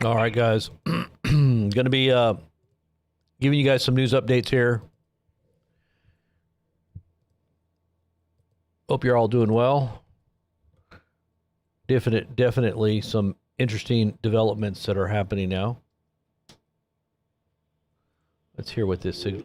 All right, guys. Going to be giving you guys some news updates here. Hope you're all doing well. Definitely some interesting developments that are happening now. Let's hear what this signal.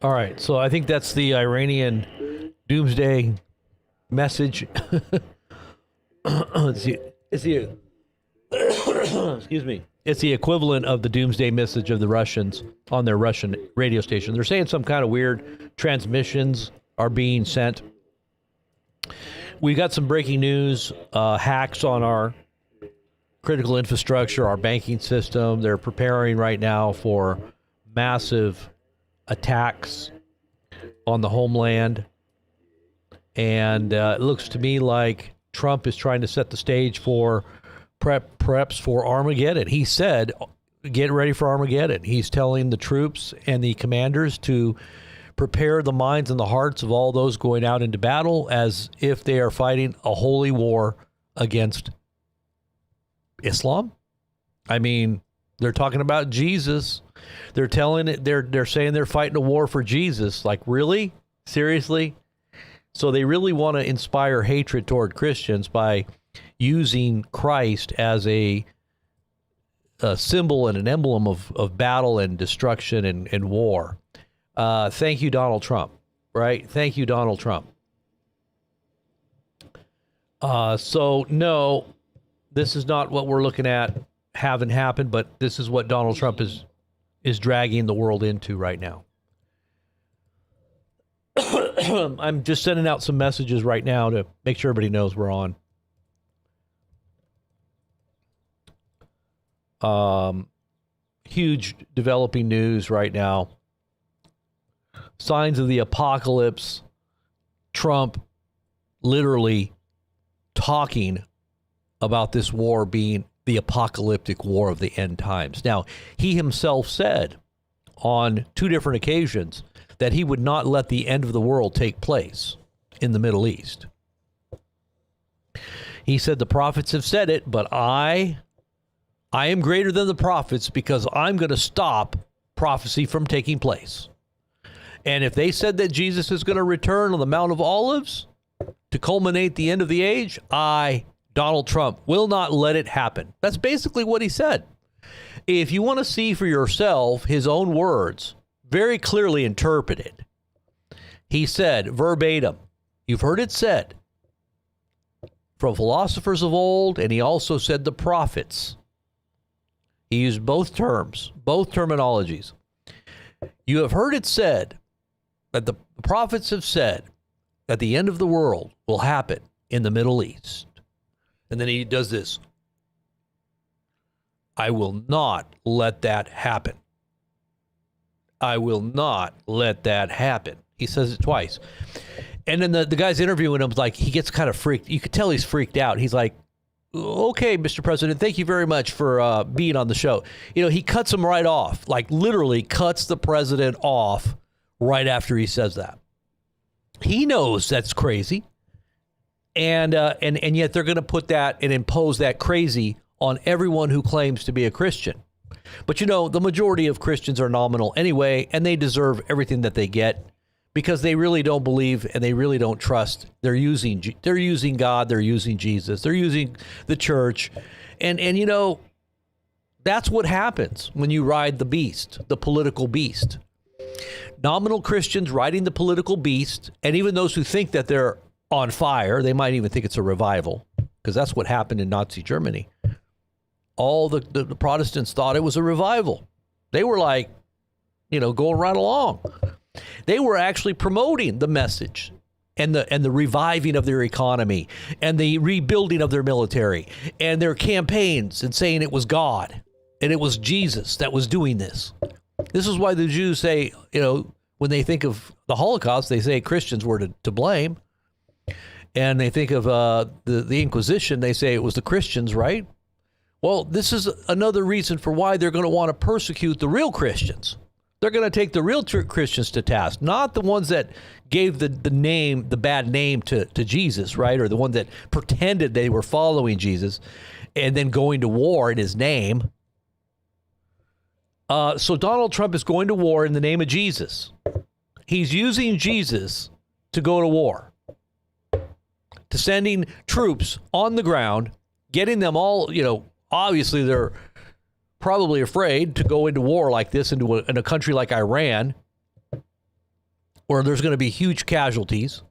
All right, so I think that's the Iranian doomsday message. It's the excuse me. It's the equivalent of the doomsday message of the Russians on their Russian radio station. They're saying some kind of weird transmissions are being sent. We got some breaking news, hacks on our critical infrastructure, our banking system. They're preparing right now for massive attacks on the homeland. And it looks to me like Trump is trying to set the stage for preps for Armageddon. He said, get ready for Armageddon. He's telling the troops and the commanders to prepare the minds and the hearts of all those going out into battle as if they are fighting a holy war against Islam. I mean, they're talking about Jesus. They're saying they're fighting a war for Jesus. Like, really? Seriously? So they really want to inspire hatred toward Christians by using Christ as a symbol and an emblem of battle and destruction and war. Thank you, Donald Trump, right? Thank you, Donald Trump. So, no, this is not what we're looking at having happened, but this is what Donald Trump is dragging the world into right now. I'm just sending out some messages right now to make sure everybody knows we're on. Huge developing news right now. Signs of the apocalypse. Trump literally talking about this war being the apocalyptic war of the end times. Now, he himself said on 2 different occasions that he would not let the end of the world take place in the Middle East. He said, the prophets have said it, but I am greater than the prophets because I'm going to stop prophecy from taking place. And if they said that Jesus is going to return on the Mount of Olives to culminate the end of the age, Donald Trump, will not let it happen. That's basically what he said. If you want to see for yourself his own words, very clearly interpreted, he said verbatim, you've heard it said from philosophers of old, and he also said the prophets. He used both terms, both terminologies. You have heard it said that the prophets have said that the end of the world will happen in the Middle East. And then he does this. I will not let that happen. I will not let that happen. He says it twice. And then the guy's interviewing him, like, he gets kind of freaked. You could tell he's freaked out. He's like, okay, Mr. President, thank you very much for being on the show. You know, he cuts him right off, like literally cuts the president off right after he says that. He knows that's crazy. And yet they're going to put that and impose that crazy on everyone who claims to be a Christian. But, you know, the majority of Christians are nominal anyway, and they deserve everything that they get because they really don't believe and they really don't trust. They're using God, they're using Jesus, they're using the church. And you know, that's what happens when you ride the beast, the political beast. Nominal Christians riding the political beast, and even those who think that they're on fire, they might even think it's a revival, because that's what happened in Nazi Germany. All the Protestants thought it was a revival. They were like, going right along. They were actually promoting the message and the reviving of their economy and the rebuilding of their military and their campaigns, and saying it was God and it was Jesus that was doing this. This is why the Jews say, when they think of the Holocaust, they say Christians were to blame. And they think of the Inquisition, they say it was the Christians, right? Well, this is another reason for why they're going to want to persecute the real Christians. They're going to take the real Christians to task, not the ones that gave the bad name to Jesus, right? Or the ones that pretended they were following Jesus and then going to war in his name. So Donald Trump is going to war in the name of Jesus. He's using Jesus to go to war, to sending troops on the ground, getting them all, obviously they're probably afraid to go into war like this in a country like Iran, where there's going to be huge casualties.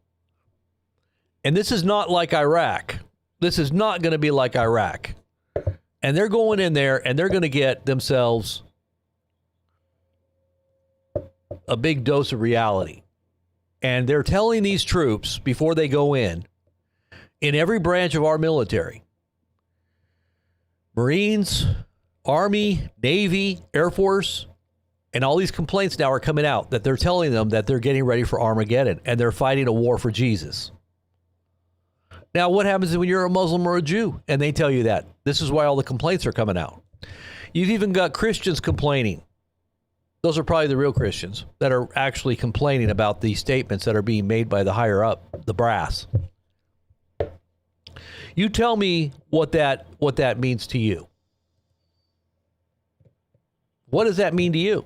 And this is not like Iraq. This is not going to be like Iraq. And they're going in there and they're going to get themselves a big dose of reality. And they're telling these troops before they go in every branch of our military, Marines, Army, Navy, Air Force, and all these complaints now are coming out that they're telling them that they're getting ready for Armageddon and they're fighting a war for Jesus. Now, what happens when you're a Muslim or a Jew and they tell you that? This is why all the complaints are coming out. You've even got Christians complaining. Those are probably the real Christians that are actually complaining about these statements that are being made by the higher up, the brass. You tell me what that means to you. What does that mean to you?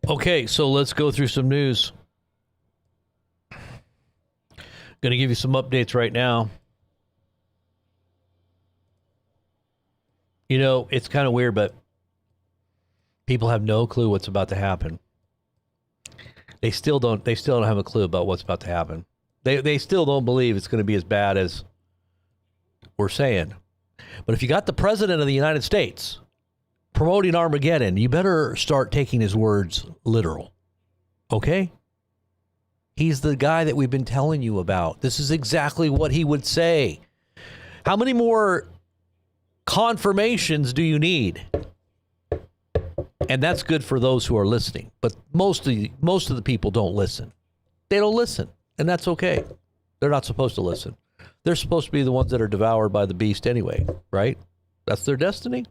Okay, so let's go through some news. Going to give you some updates right now. It's kind of weird, but people have no clue what's about to happen. They still don't have a clue about what's about to happen. They still don't believe it's going to be as bad as we're saying. But if you got the president of the United States promoting Armageddon, you better start taking his words literal. Okay? He's the guy that we've been telling you about. This is exactly what he would say. How many more confirmations do you need? And that's good for those who are listening. But most of the people don't listen. They don't listen, and that's okay. They're not supposed to listen. They're supposed to be the ones that are devoured by the beast anyway, right? That's their destiny.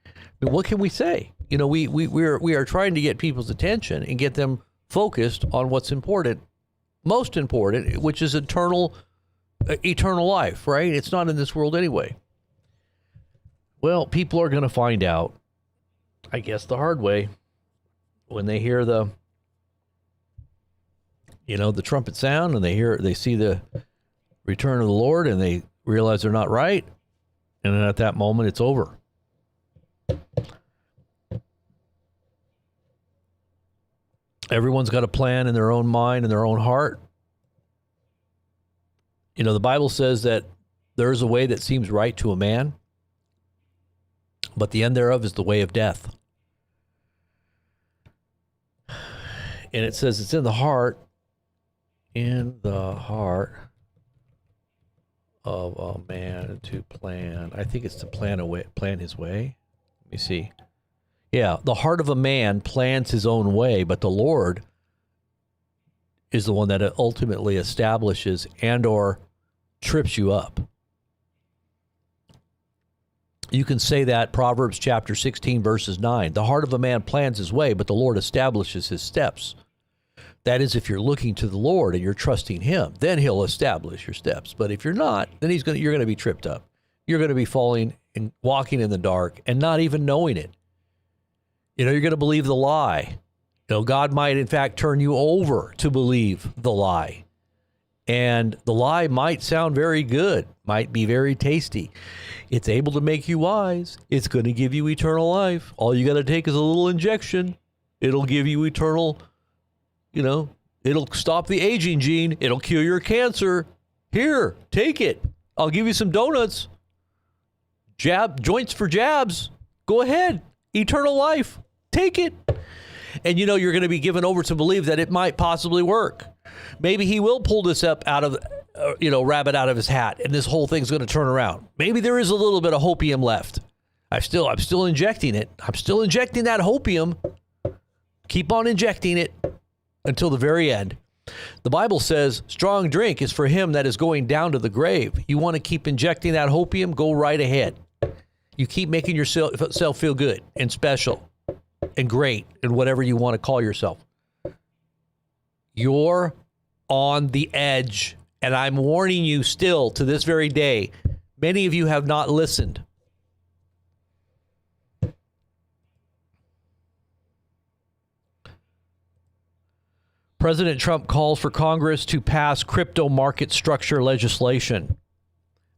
I mean, what can we say? We are trying to get people's attention and get them focused on what's important, most important, which is eternal life, right? It's not in this world anyway. Well, people are going to find out, I guess, the hard way when they hear the trumpet sound, and they see the return of the Lord, and they realize they're not right, and then at that moment it's over. Everyone's got a plan in their own mind and their own heart. The Bible says that there is a way that seems right to a man, but the end thereof is the way of death. And it says it's in the heart. In the heart. of a man to plan. I think it's to plan his way. Let me see. Yeah, the heart of a man plans his own way, but the Lord is the one that ultimately establishes and or trips you up. You can say that Proverbs chapter 16, verses 9. The heart of a man plans his way, but the Lord establishes his steps. That is, if you're looking to the Lord and you're trusting him, then he'll establish your steps. But if you're not, then you're going to be tripped up. You're going to be falling and walking in the dark and not even knowing it. You're going to believe the lie. God might, in fact, turn you over to believe the lie. And the lie might sound very good, might be very tasty. It's able to make you wise. It's going to give you eternal life. All you got to take is a little injection. It'll give you eternal, it'll stop the aging gene. It'll cure your cancer. Here, take it. I'll give you some donuts. Joints for jabs. Go ahead. Eternal life. Take it. And you're going to be given over to believe that it might possibly work. Maybe he will pull this up out of, rabbit out of his hat, and this whole thing's going to turn around. Maybe there is a little bit of hopium left. I'm still injecting it. I'm still injecting that hopium. Keep on injecting it until the very end. The Bible says strong drink is for him that is going down to the grave. You want to keep injecting that hopium? Go right ahead. You keep making yourself feel good and special and great and whatever you want to call yourself. You're on the edge, and I'm warning you still to this very day. Many of you have not listened. President Trump calls for Congress to pass crypto market structure legislation.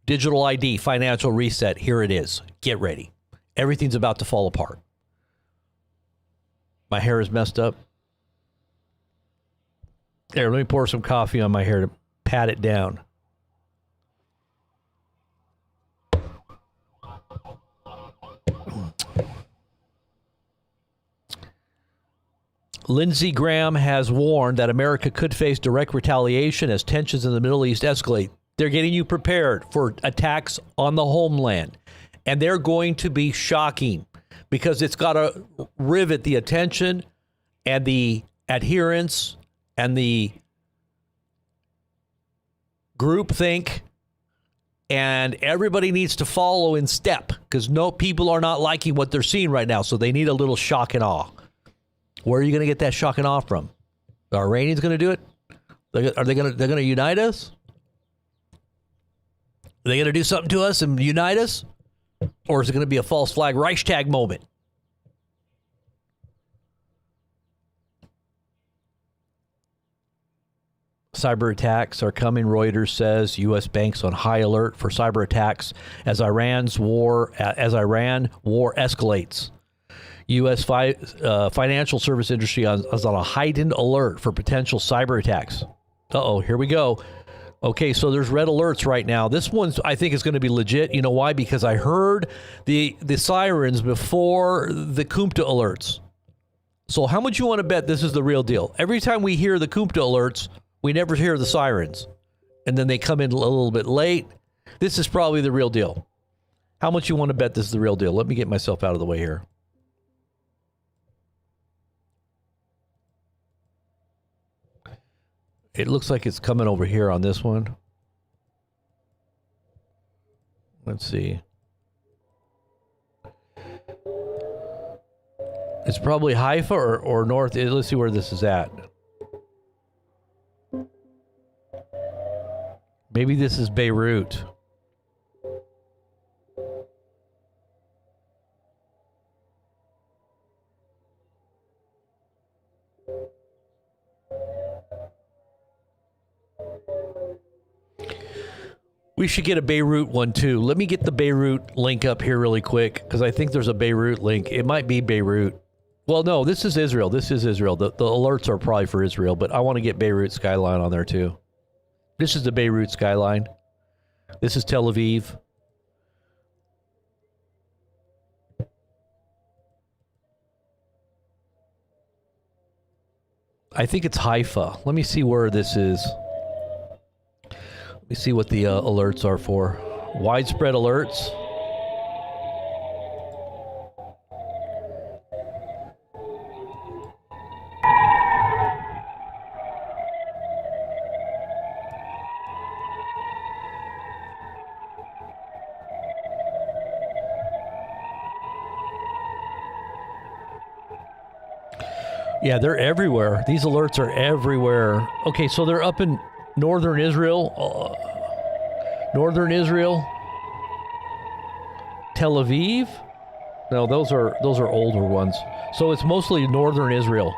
Digital ID, financial reset. Here it is. Get ready. Everything's about to fall apart. My hair is messed up. There, let me pour some coffee on my hair to pat it down. Lindsey Graham has warned that America could face direct retaliation as tensions in the Middle East escalate. They're getting you prepared for attacks on the homeland. And they're going to be shocking because it's got to rivet the attention and the adherence and the groupthink, and everybody needs to follow in step because people are not liking what they're seeing right now, so they need a little shock and awe. Where are you going to get that shock and awe from? Are Iranians going to do it? They're going to unite us? Are they going to do something to us and unite us? Or is it going to be a false flag Reichstag moment? Cyber attacks are coming, Reuters says. U.S. banks on high alert for cyber attacks as Iran war escalates. U.S. financial service industry is on a heightened alert for potential cyber attacks. Uh-oh, here we go. Okay, so there's red alerts right now. This one's, I think, is going to be legit. You know why? Because I heard the sirens before the Kumta alerts. So how much you want to bet this is the real deal? Every time we hear the Kumta alerts, we never hear the sirens. And then they come in a little bit late. This is probably the real deal. How much you want to bet this is the real deal? Let me get myself out of the way here. It looks like it's coming over here on this one. Let's see. It's probably Haifa or north. Let's see where this is at. Maybe this is Beirut. We should get a Beirut one too. Let me get the Beirut link up here really quick because I think there's a Beirut link. It might be Beirut. Well, no, this is Israel. This is Israel. The alerts are probably for Israel, but I want to get Beirut skyline on there too. This is the Beirut skyline. This is Tel Aviv. I think it's Haifa. Let me see where this is. Let me see what the alerts are for. Widespread alerts. Yeah, they're everywhere. These alerts are everywhere. Okay, so they're up in northern Israel. Northern Israel. Tel Aviv? No, those are older ones. So it's mostly northern Israel.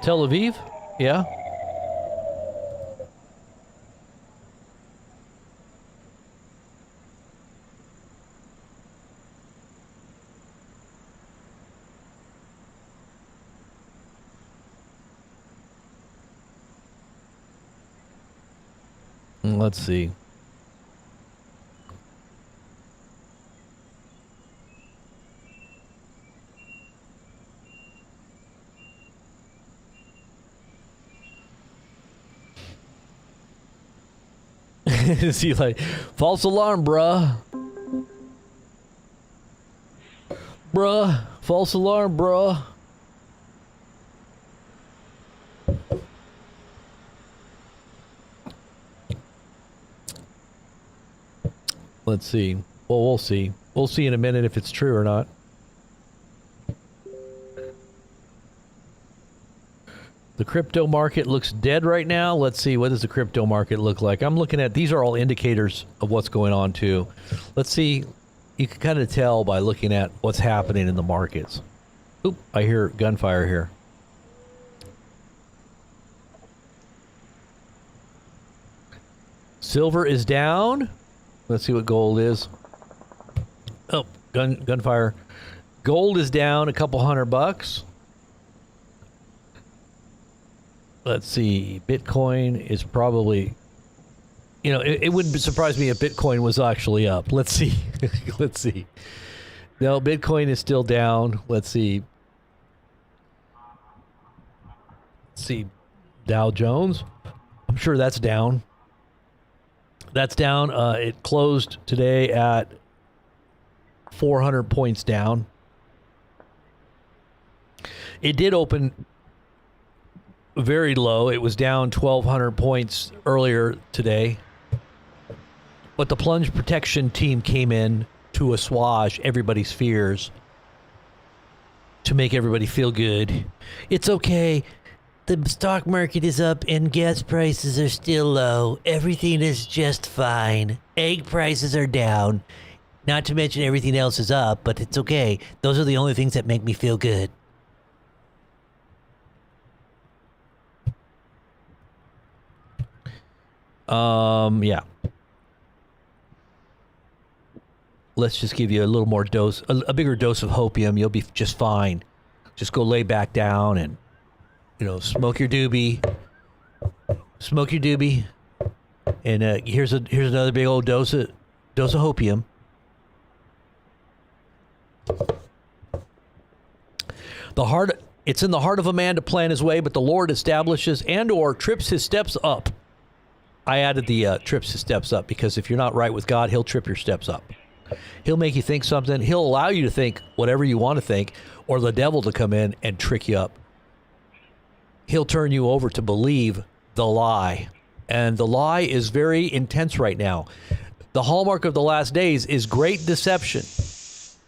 Tel Aviv? Yeah. Let's see. See, like, false alarm, bruh. Bruh. False alarm, bruh. Let's see. Well, we'll see. We'll see in a minute if it's true or not. The crypto market looks dead right now. Let's see, what does the crypto market look like? I'm looking at, these are all indicators of what's going on too. Let's see, you can kind of tell by looking at what's happening in the markets. Oop, I hear gunfire here. Silver is down. Let's see what gold is. Oh, gunfire. Gold is down a couple $100. Let's see, Bitcoin is probably, you know, it wouldn't surprise me if Bitcoin was actually up. Let's see. Let's see. No, Bitcoin is still down. Let's see. Let's see. Dow Jones. I'm sure that's down. That's down. It closed today at 400 points down. It did open very low. It was down 1,200 points earlier today. But the plunge protection team came in to assuage everybody's fears, to make everybody feel good. It's okay. The stock market is up and gas prices are still low. Everything is just fine. Egg prices are down. Not to mention everything else is up, but it's okay. Those are the only things that make me feel good. Yeah. Let's just give you a little more dose, a bigger dose of hopium. You'll be just fine. Just go lay back down and, you know, smoke your doobie. Smoke your doobie. And here's another big old dose of hopium. It's in the heart of a man to plan his way, but the Lord establishes and or trips his steps up. I added the trips his steps up because if you're not right with God, he'll trip your steps up. He'll make you think something. He'll allow you to think whatever you want to think, or the devil to come in and trick you up. He'll turn you over to believe the lie. And the lie is very intense right now. The hallmark of the last days is great deception.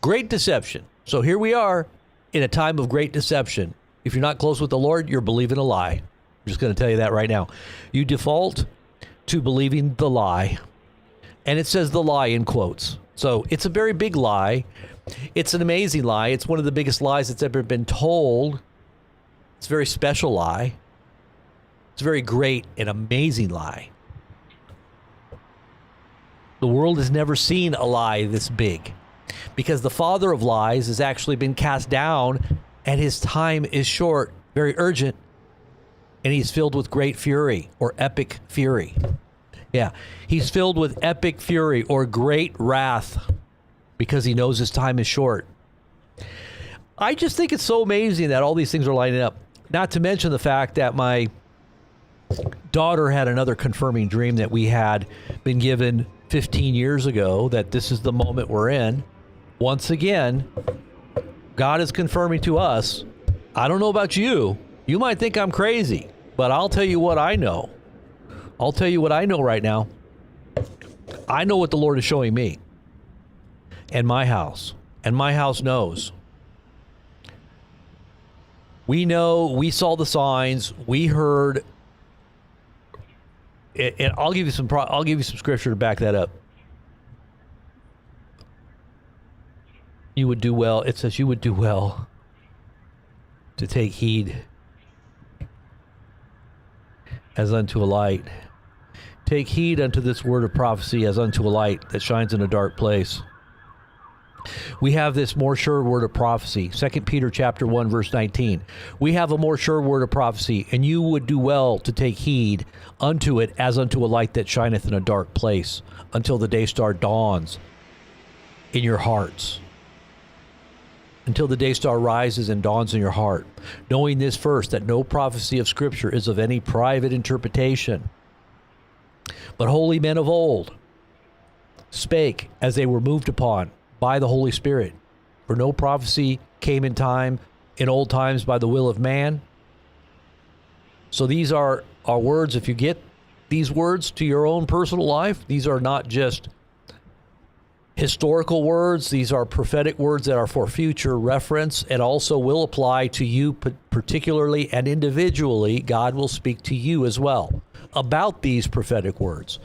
Great deception. So here we are in a time of great deception. If you're not close with the Lord, you're believing a lie. I'm just going to tell you that right now. You default to believing the lie. And it says the lie in quotes. So it's a very big lie. It's an amazing lie. It's one of the biggest lies that's ever been told. It's a very special lie. It's a very great and amazing lie. The world has never seen a lie this big, because the father of lies has actually been cast down and his time is short, very urgent. and he's filled with great fury or epic fury. Yeah, he's filled with epic fury or great wrath because he knows his time is short. I just think it's so amazing that all these things are lining up. Not to mention the fact that my daughter had another confirming dream that we had been given 15 years ago, that this is the moment we're in. Once again, God is confirming to us. I don't know about you. You might think I'm crazy, but I'll tell you what I know. I'll tell you what I know right now. I know what the Lord is showing me and my house knows. We know, we saw the signs, we heard, and I'll give you some scripture to back that up. You would do well. It says you would do well to take heed as unto a light. Take heed unto this word of prophecy as unto a light that shines in a dark place. We have this more sure word of prophecy, 2 Peter chapter 1, verse 19. We have a more sure word of prophecy, and you would do well to take heed unto it as unto a light that shineth in a dark place, until the day star dawns in your hearts. Until the day star rises and dawns in your heart. Knowing this first, that no prophecy of Scripture is of any private interpretation, but holy men of old spake as they were moved upon by the Holy Spirit. For no prophecy came in old times by the will of man. So these are our words. If you get these words to your own personal life, these are not just historical words. These are prophetic words that are for future reference and also will apply to you particularly and individually. God will speak to you as well about these prophetic words.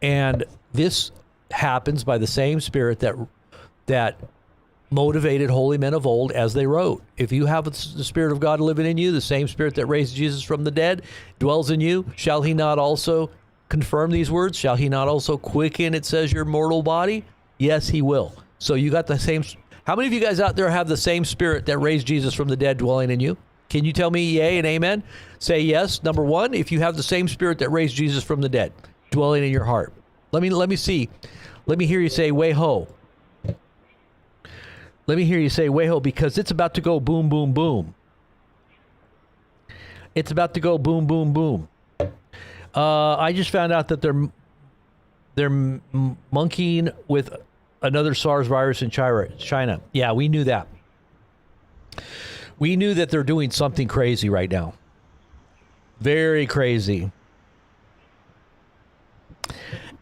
And this happens by the same Spirit that motivated holy men of old as they wrote. If you have the Spirit of God living in you, the same Spirit that raised Jesus from the dead dwells in you, shall he not also confirm these words? Shall he not also quicken, it says, your mortal body? Yes, he will. So you got the same. How many of you guys out there have the same Spirit that raised Jesus from the dead dwelling in you? Can you tell me yay and amen? Say yes. Number one, if you have the same Spirit that raised Jesus from the dead dwelling in your heart. Let me see. Let me hear you say way ho. Let me hear you say way ho, because it's about to go boom, boom, boom. It's about to go boom, boom, boom. I just found out that they're monkeying with another SARS virus in China. Yeah, we knew that. We knew that they're doing something crazy right now. Very crazy.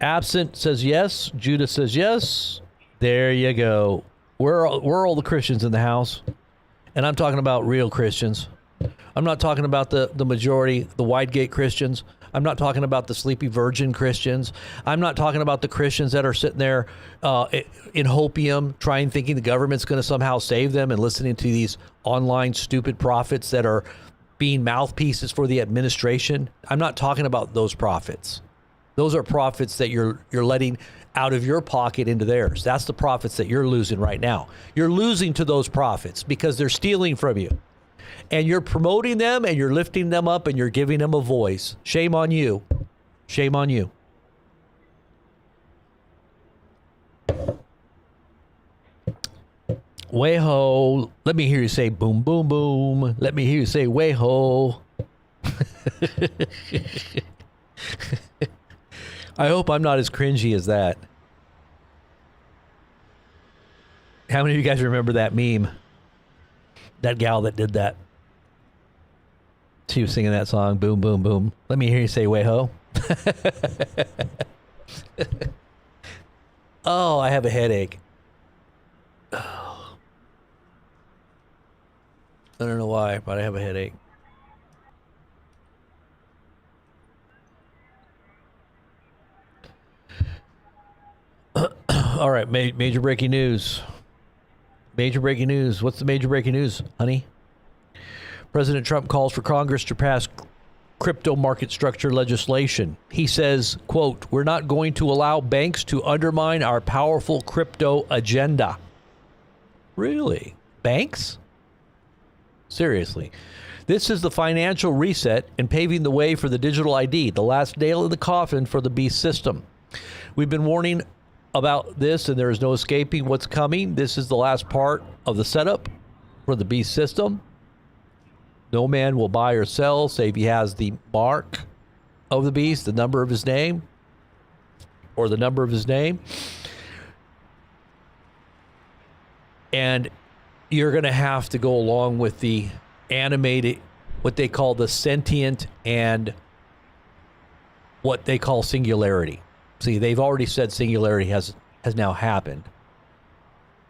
Absent says yes. Judah says yes. There you go. We're all the Christians in the house. And I'm talking about real Christians. I'm not talking about the majority, the wide gate Christians. I'm not talking about the sleepy virgin Christians. I'm not talking about the Christians that are sitting there in hopium, thinking the government's going to somehow save them and listening to these online stupid prophets that are being mouthpieces for the administration. I'm not talking about those prophets. Those are prophets that you're letting out of your pocket into theirs. That's the prophets that you're losing right now. You're losing to those prophets because they're stealing from you. And you're promoting them and you're lifting them up and you're giving them a voice. Shame on you. Shame on you. Way-ho. Let me hear you say boom, boom, boom. Let me hear you say way-ho. I hope I'm not as cringy as that. How many of you guys remember that meme? That gal that did that. She was singing that song, boom, boom, boom. Let me hear you say, way-ho. Oh, I have a headache. Oh. I don't know why, but I have a headache. All right, major breaking news. Major breaking news. What's the major breaking news, honey? President Trump calls for Congress to pass crypto market structure legislation. He says, quote, "We're not going to allow banks to undermine our powerful crypto agenda." Really? Banks? Seriously. This is the financial reset and paving the way for the digital ID, the last nail in the coffin for the beast system. We've been warning about this, and there is no escaping what's coming. This is the last part of the setup for the beast system. No man will buy or sell save he has the mark of the beast, the number of his name, or the number of his name. And you're going to have to go along with the animated, what they call the sentient, and what they call singularity. See, they've already said singularity has now happened.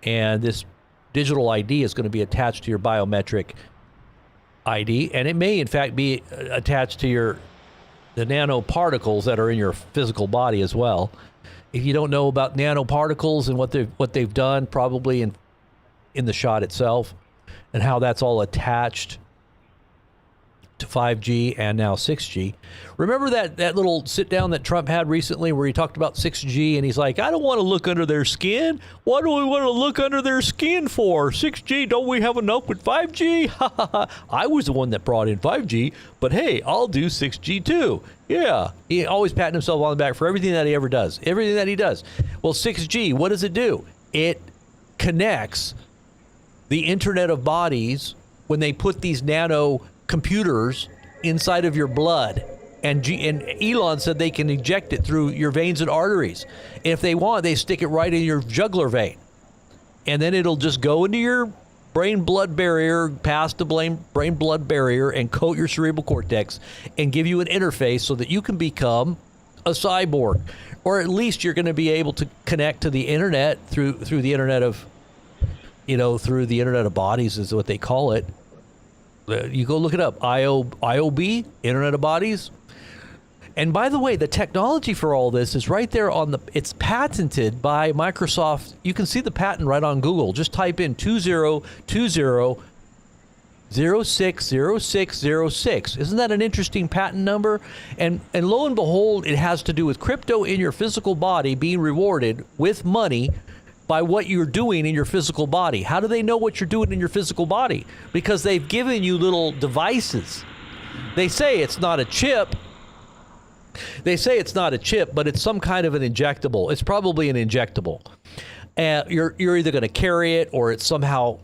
And this digital ID is going to be attached to your biometric ID, and it may in fact be attached to the nanoparticles that are in your physical body as well. If you don't know about nanoparticles and what they've done, probably in the shot itself, and how that's all attached to 5G and now 6G. Remember that little sit down that Trump had recently where he talked about 6G, and he's like, I don't want to look under their skin. What do we want to look under their skin for? 6G, don't we have enough with 5G? I was the one that brought in 5G, but hey, I'll do 6G too. Yeah, he always patting himself on the back for everything that he ever does, everything that he does. Well, 6G, what does it do? It connects the Internet of Bodies when they put these nano computers inside of your blood, and Elon said they can inject it through your veins and arteries. If they want, they stick it right in your jugular vein, and then it'll just go into your brain-blood barrier, past the brain-blood barrier, and coat your cerebral cortex and give you an interface so that you can become a cyborg, or at least you're going to be able to connect to the internet through the internet of, through the Internet of Bodies is what they call it. You go look it up, IOB, Internet of Bodies. And by the way, the technology for all this is right there it's patented by Microsoft. You can see the patent right on Google. Just type in 2020-060606. Isn't that an interesting patent number? And lo and behold, it has to do with crypto in your physical body being rewarded with money by what you're doing in your physical body. How do they know what you're doing in your physical body? Because they've given you little devices. They say it's not a chip. But it's some kind of an injectable. It's probably an injectable. And you're either going to carry it, or it's somehow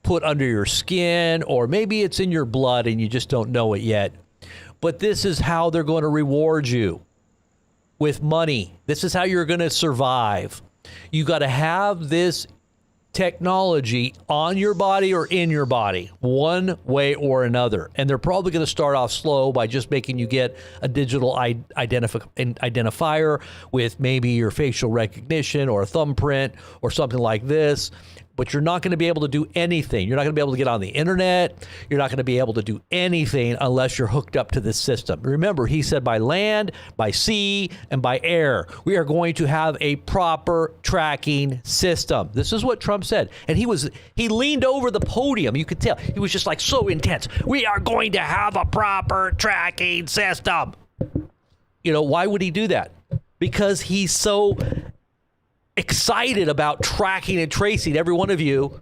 put under your skin, or maybe it's in your blood and you just don't know it yet. But this is how they're going to reward you, with money. This is how you're going to survive. You got to have this technology on your body or in your body, one way or another. And they're probably going to start off slow by just making you get a digital identifier with maybe your facial recognition or a thumbprint or something like this. But you're not going to be able to do anything. You're not going to be able to get on the internet. You're not going to be able to do anything unless you're hooked up to this system. Remember, he said by land, by sea, and by air, we are going to have a proper tracking system. This is what Trump said. And he leaned over the podium. You could tell. He was just like so intense. We are going to have a proper tracking system. Why would he do that? Because he's so excited about tracking and tracing every one of you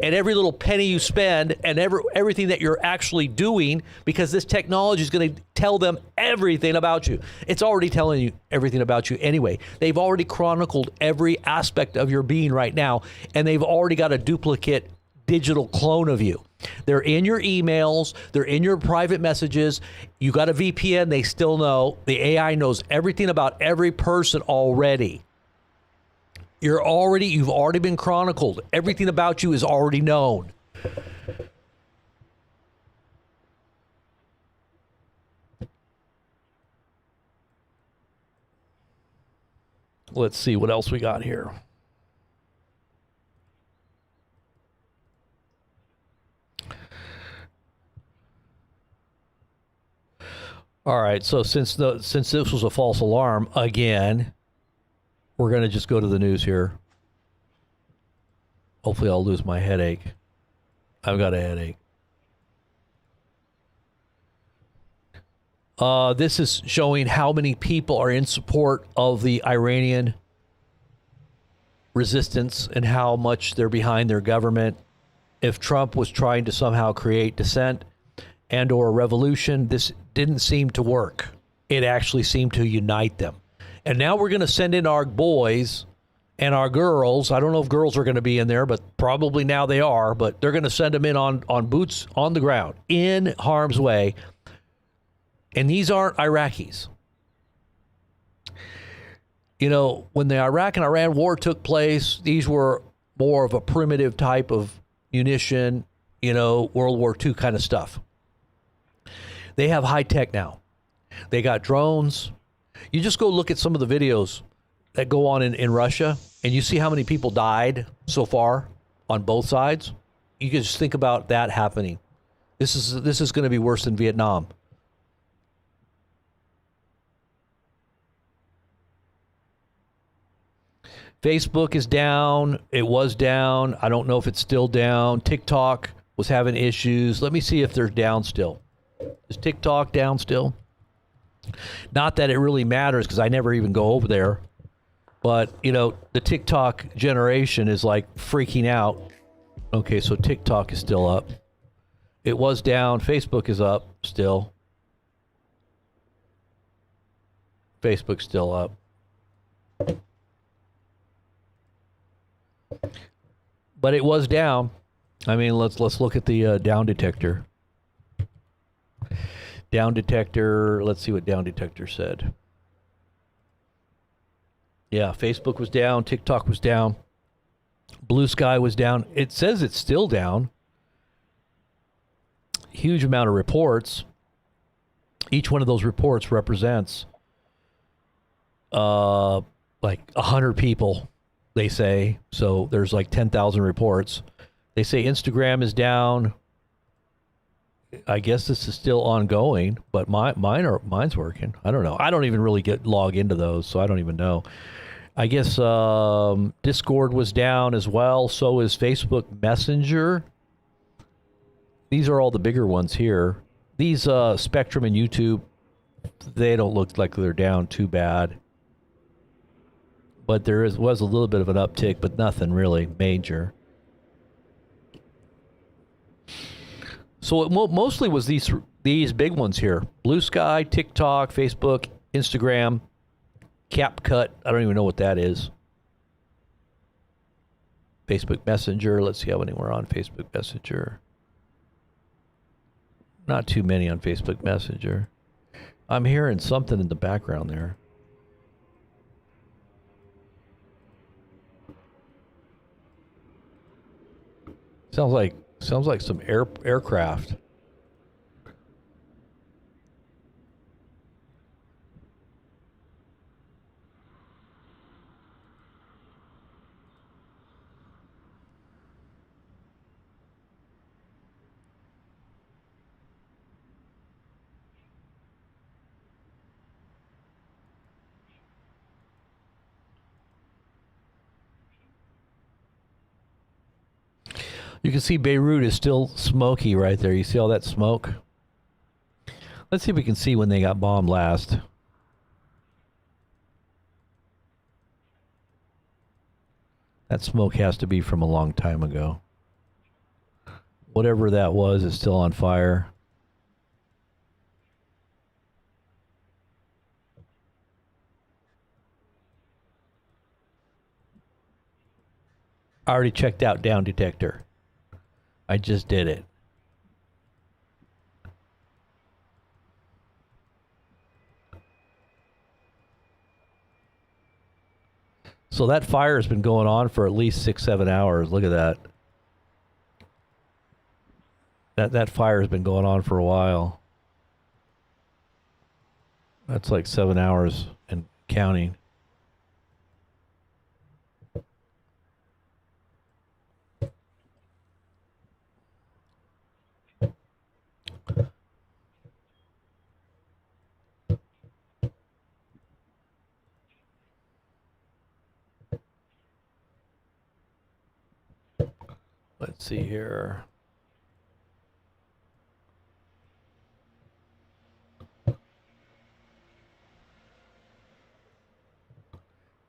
and every little penny you spend and everything that you're actually doing, because this technology is going to tell them everything about you. It's already telling you everything about you anyway. They've already chronicled every aspect of your being right now, and they've already got a duplicate digital clone of you. They're in your emails. They're in your private messages. You got a VPN. They still know. The AI knows everything about every person already. You've already been chronicled. Everything about you is already known. Let's see what else we got here. All right, so since this was a false alarm again, we're going to just go to the news here. Hopefully I'll lose my headache. I've got a headache. This is showing how many people are in support of the Iranian resistance and how much they're behind their government. If Trump was trying to somehow create dissent and or a revolution, this didn't seem to work. It actually seemed to unite them. And now we're going to send in our boys and our girls. I don't know if girls are going to be in there, but probably now they are. But they're going to send them in on boots on the ground in harm's way. And these aren't Iraqis. You know, when the Iraq and Iran war took place, these were more of a primitive type of munition, you know, World War II kind of stuff. They have high tech now. They got drones. You just go look at some of the videos that go on in Russia, and you see how many people died so far on both sides. You can just think about that happening. This is going to be worse than Vietnam. Facebook is down. It was down. I don't know if it's still down. TikTok was having issues. Let me see if they're down still. Is TikTok down still? Not that it really matters because I never even go over there. But, you know, the TikTok generation is like freaking out. Okay, so TikTok is still up. It was down. Facebook is up still. Facebook's still up. But it was down. I mean, let's look at the down detector. Down detector. Let's see what down detector said. Yeah, Facebook was down. TikTok was down. Blue Sky was down. It says it's still down. Huge amount of reports. Each one of those reports represents like 100 people. They say, so there's like 10,000 reports. They say Instagram is down. I guess this is still ongoing, but mine's working. I don't know. I don't even really log into those, so I don't even know. I guess Discord was down as well. So is Facebook Messenger. These are all the bigger ones here. These Spectrum and YouTube, they don't look like they're down too bad. But there was a little bit of an uptick, but nothing really major. So it mostly was these big ones here. Blue Sky, TikTok, Facebook, Instagram, CapCut. I don't even know what that is. Facebook Messenger. Let's see how many were on Facebook Messenger. Not too many on Facebook Messenger. I'm hearing something in the background there. Sounds like some aircraft. You can see Beirut is still smoky right there. You see all that smoke? Let's see if we can see when they got bombed last. That smoke has to be from a long time ago. Whatever that was is still on fire. I already checked out down detector. I just did it. So that fire has been going on for at least 6-7 hours. Look at that. That fire has been going on for a while. That's like 7 hours and counting. Let's see here.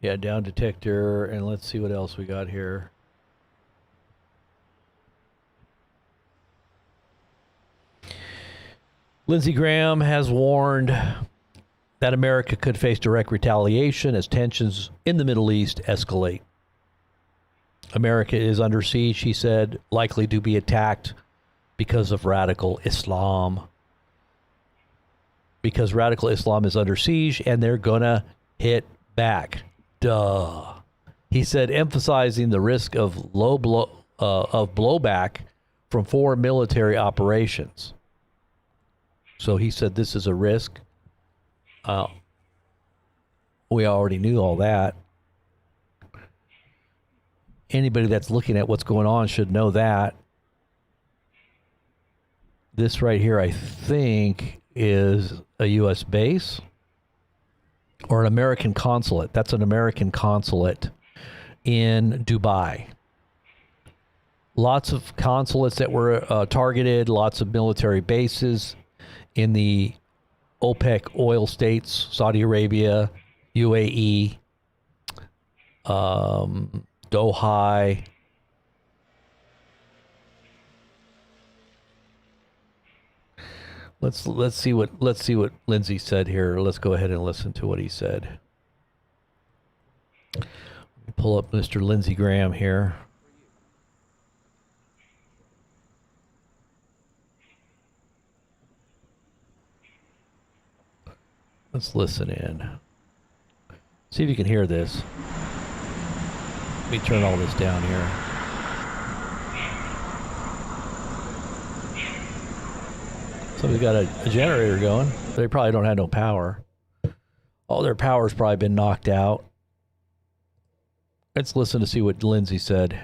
Yeah, down detector, and let's see what else we got here. Lindsey Graham has warned that America could face direct retaliation as tensions in the Middle East escalate. America is under siege, he said, likely to be attacked because of radical Islam. Because radical Islam is under siege and they're going to hit back. Duh. He said, emphasizing the risk of blowback from foreign military operations. So he said this is a risk. We already knew all that. Anybody that's looking at what's going on should know that. This right here, I think, is a U.S. base or an American consulate. That's an American consulate in Dubai. Lots of consulates that were targeted, lots of military bases in the OPEC oil states, Saudi Arabia, UAE, Doha. Let's see what Lindsey said here. Let's go ahead and listen to what he said. Let me pull up Mr. Lindsey Graham here. Let's listen in. See if you can hear this. Let me turn all this down here. Somebody's got a generator going. They probably don't have no power. All their power's probably been knocked out. Let's listen to see what Lindsey said.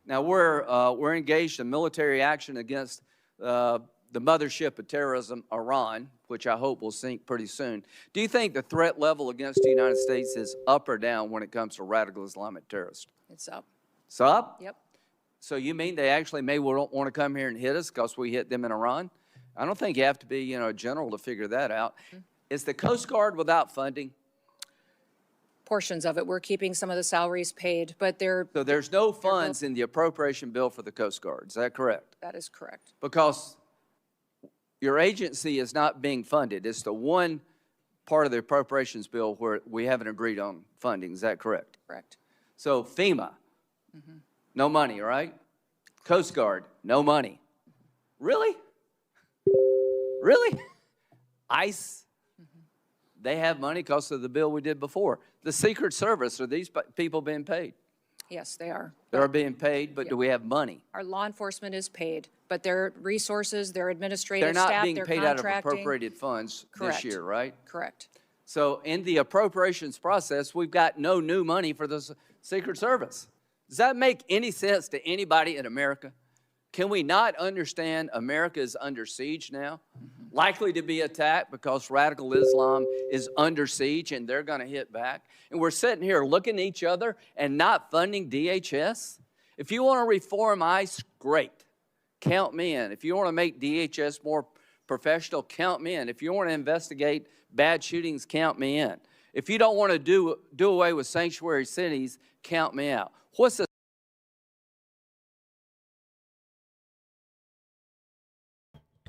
Now we're engaged in military action against the mothership of terrorism, Iran, which I hope will sink pretty soon. Do you think the threat level against the United States is up or down when it comes to radical Islamic terrorists? It's up. It's up? Yep. So you mean they actually may want to come here and hit us because we hit them in Iran? I don't think you have to be, a general to figure that out. Mm-hmm. Is the Coast Guard without funding? Portions of it. We're keeping some of the salaries paid, but they're... So there's no funds in the appropriation bill for the Coast Guard. Is that correct? That is correct. Because your agency is not being funded. It's the one part of the appropriations bill where we haven't agreed on funding. Is that correct? Correct. So FEMA, no money, right? Coast Guard, no money. Really? Really? ICE, they have money because of the bill we did before. The Secret Service, are these people being paid? Yes, they are. They're being paid, but do we have money? Our law enforcement is paid, but their resources, their administrative They're not staff, being their paid out of contracting. appropriated funds Correct. this year, right? Correct. So in the appropriations process, we've got no new money for the Secret Service. Does that make any sense to anybody in America? Can we not understand America is under siege now? Likely to be attacked because radical Islam is under siege and they're going to hit back. And we're sitting here looking at each other and not funding DHS. If you want to reform ICE, great. Count me in. If you want to make DHS more professional, count me in. If you want to investigate bad shootings, count me in. If you don't want to do away with sanctuary cities, count me out. What's the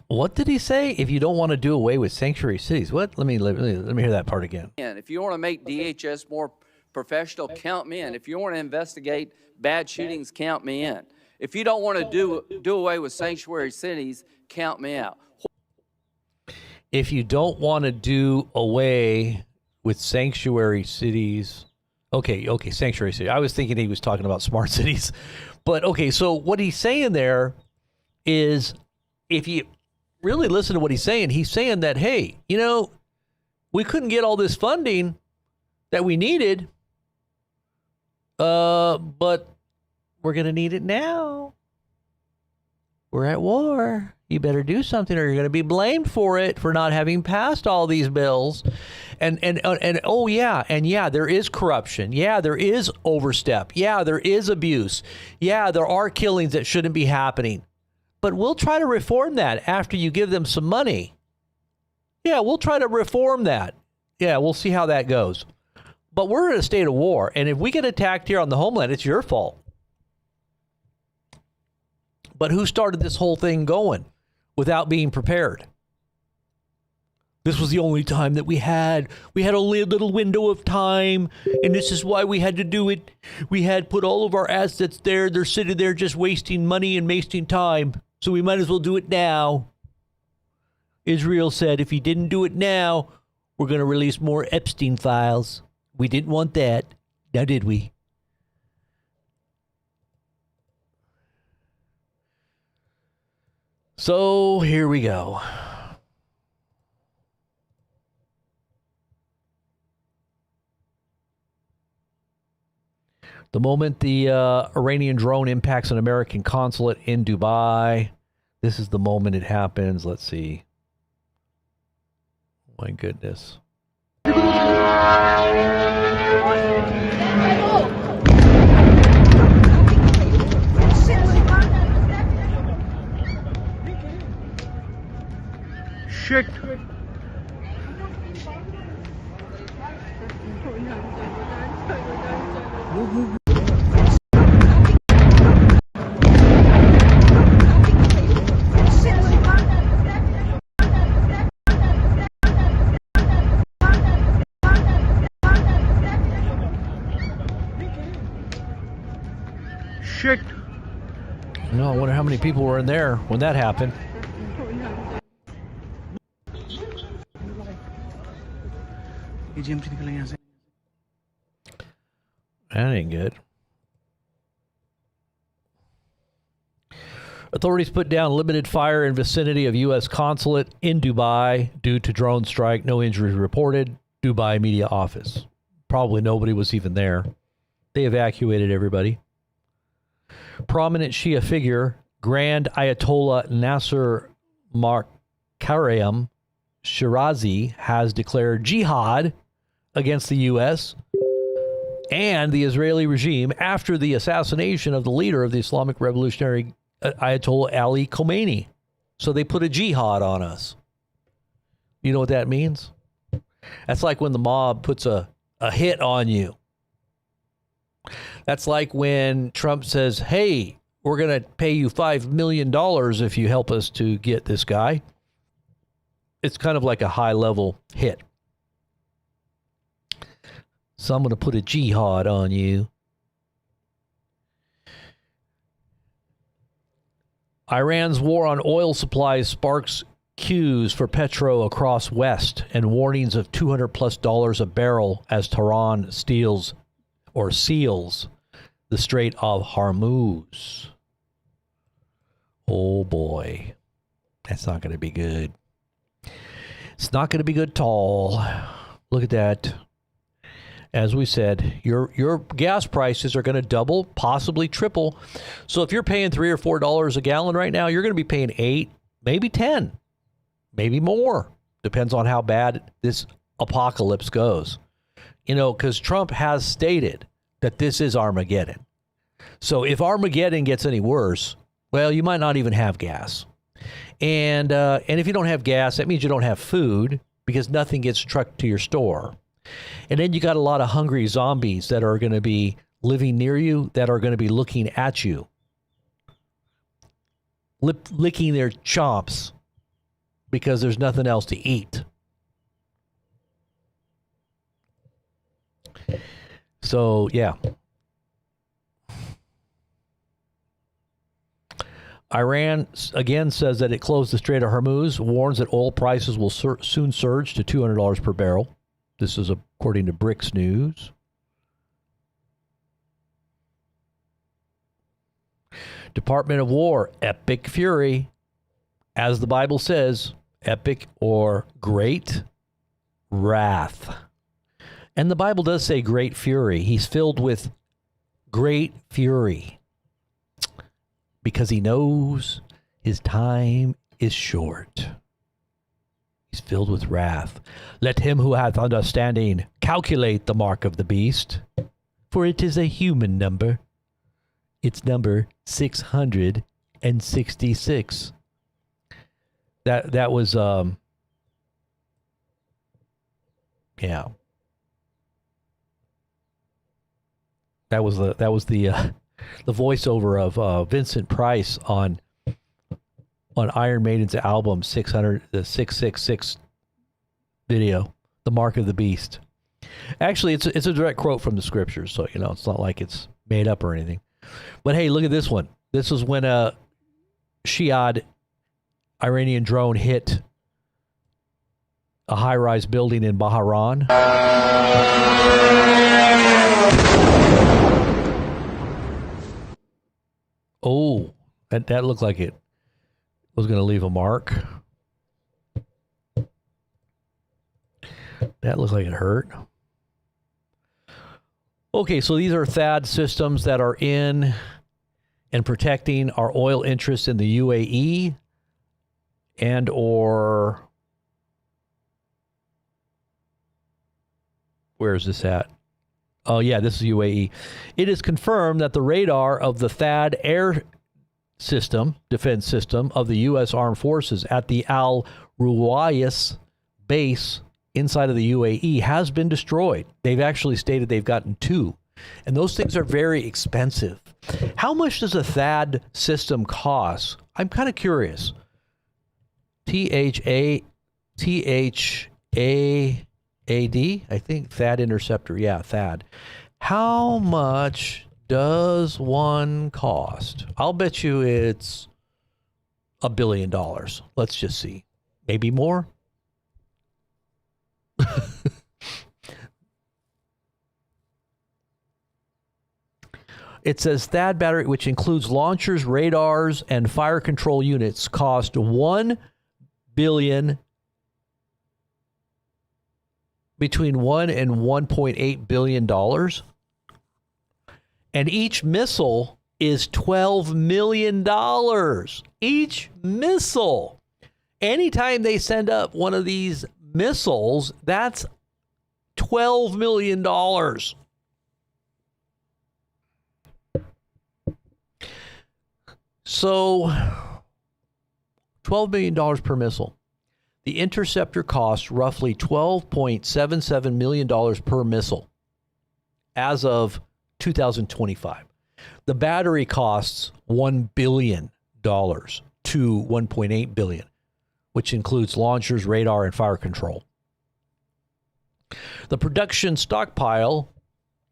What did he say? If you don't want to do away with sanctuary cities, what? Let me hear that part again. If you want to make DHS more professional, count me in. If you want to investigate bad shootings, count me in. If you don't want to do away with sanctuary cities, count me out. If you don't want to do away with sanctuary cities, okay, sanctuary city. I was thinking he was talking about smart cities, but okay. So what he's saying there is, if you really listen to what he's saying that, hey, we couldn't get all this funding that we needed, but we're going to need it now. We're at war. You better do something or you're going to be blamed for it, for not having passed all these bills. And oh yeah, and yeah, there is corruption. Yeah, there is overstep. Yeah, there is abuse. Yeah, there are killings that shouldn't be happening. But we'll try to reform that after you give them some money. Yeah, we'll try to reform that. Yeah, we'll see how that goes. But we're in a state of war, and if we get attacked here on the homeland, it's your fault. But who started this whole thing going? without being prepared. This was the only time that we had only a little window of time, and this is why we had to do it. We had put all of our assets there. They're sitting there just wasting money and wasting time, so we might as well do it now. Israel said, if you didn't do it now, we're going to release more Epstein files. We didn't want that. Now, did we? So here we go. The moment the Iranian drone impacts an American consulate in Dubai, this is the moment it happens. Let's see. My goodness. Shit. Shit. No, I wonder how many people were in there when that happened. That ain't good. Authorities put down limited fire in vicinity of U.S. consulate in Dubai due to drone strike. No injuries reported. Dubai media office. Probably nobody was even there. They evacuated everybody. Prominent Shia figure, Grand Ayatollah Nasser Markaram Shirazi, has declared jihad against the U.S. and the Israeli regime after the assassination of the leader of the Islamic Revolutionary Ayatollah Ali Khomeini. So they put a jihad on us. You know what that means? That's like when the mob puts a hit on you. That's like when Trump says, hey, we're going to pay you $5 million if you help us to get this guy. It's kind of like a high-level hit. So I'm going to put a jihad on you. Iran's war on oil supplies sparks queues for petro across West and warnings of $200+ a barrel as Tehran seals the Strait of Hormuz. Oh boy, that's not going to be good. It's not going to be good at all. Look at that. As we said, your gas prices are going to double, possibly triple. So if you're paying $3 or $4 a gallon right now, you're going to be paying $8, maybe $10, maybe more. Depends on how bad this apocalypse goes. You know, because Trump has stated that this is Armageddon. So if Armageddon gets any worse, well, you might not even have gas. And if you don't have gas, that means you don't have food because nothing gets trucked to your store. And then you got a lot of hungry zombies that are going to be living near you, that are going to be looking at you, licking their chops because there's nothing else to eat. So, yeah. Iran, again, says that it closed the Strait of Hormuz, warns that oil prices will soon surge to $200 per barrel. This is according to BRICS News. Department of War, epic fury. As the Bible says, epic or great wrath. And the Bible does say great fury. He's filled with great fury because he knows his time is short. He's filled with wrath. Let him who hath understanding calculate the mark of the beast, for it is a human number. It's number 666. That was yeah. That was the voiceover of Vincent Price on on Iron Maiden's album 600, the 666 video, The Mark of the Beast. Actually, it's a direct quote from the scriptures, so you know it's not like it's made up or anything. But hey, look at this one. This is when a Shi'ad Iranian drone hit a high-rise building in Bahrain. Oh, that looked like it was going to leave a mark. That looks like it hurt. Okay, so these are THAAD systems that are in and protecting our oil interests in the UAE and or where is this at? Oh, yeah, this is UAE. It is confirmed that the radar of the THAAD air system, defense system of the U.S. Armed Forces at the Al Ruwais base inside of the UAE has been destroyed. They've actually stated they've gotten 2. And those things are very expensive. How much does a THAAD system cost? I'm kind of curious. THAAD, I think THAAD interceptor. Yeah, THAAD. How much does one cost? I'll bet you it's $1 billion. Let's just see. Maybe more? It says THAAD battery, which includes launchers, radars, and fire control units, cost $1 billion, between $1 and $1.8 billion. And each missile is $12 million. Each missile. Anytime they send up one of these missiles, that's $12 million. So, $12 million per missile. The interceptor costs roughly $12.77 million per missile as of 2025. The battery costs $1 billion to $1.8 billion, which includes launchers, radar, and fire control. The production stockpile,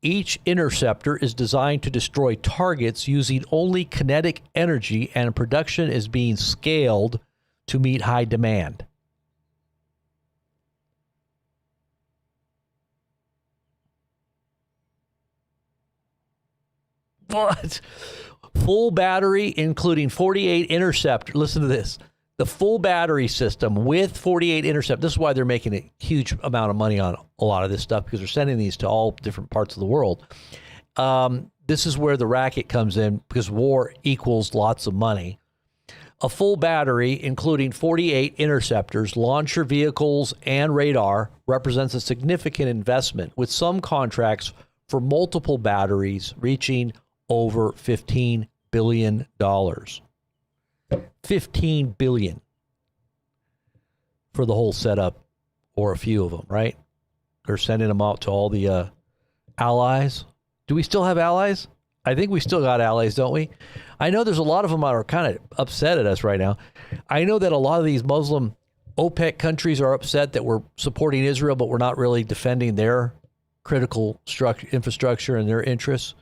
each interceptor is designed to destroy targets using only kinetic energy, and production is being scaled to meet high demand. What? Full battery, including 48 interceptors. Listen to this. The full battery system with 48 intercept. This is why they're making a huge amount of money on a lot of this stuff, because they're sending these to all different parts of the world. This is where the racket comes in, because war equals lots of money. A full battery, including 48 interceptors, launcher vehicles, and radar, represents a significant investment, with some contracts for multiple batteries reaching over $15 billion. $15 billion for the whole setup, or a few of them, right? They're sending them out to all the allies. Do we still have allies? I think we still got allies, don't we? I know there's a lot of them that are kind of upset at us right now. I know that a lot of these Muslim OPEC countries are upset that we're supporting Israel, but we're not really defending their critical infrastructure and their interests.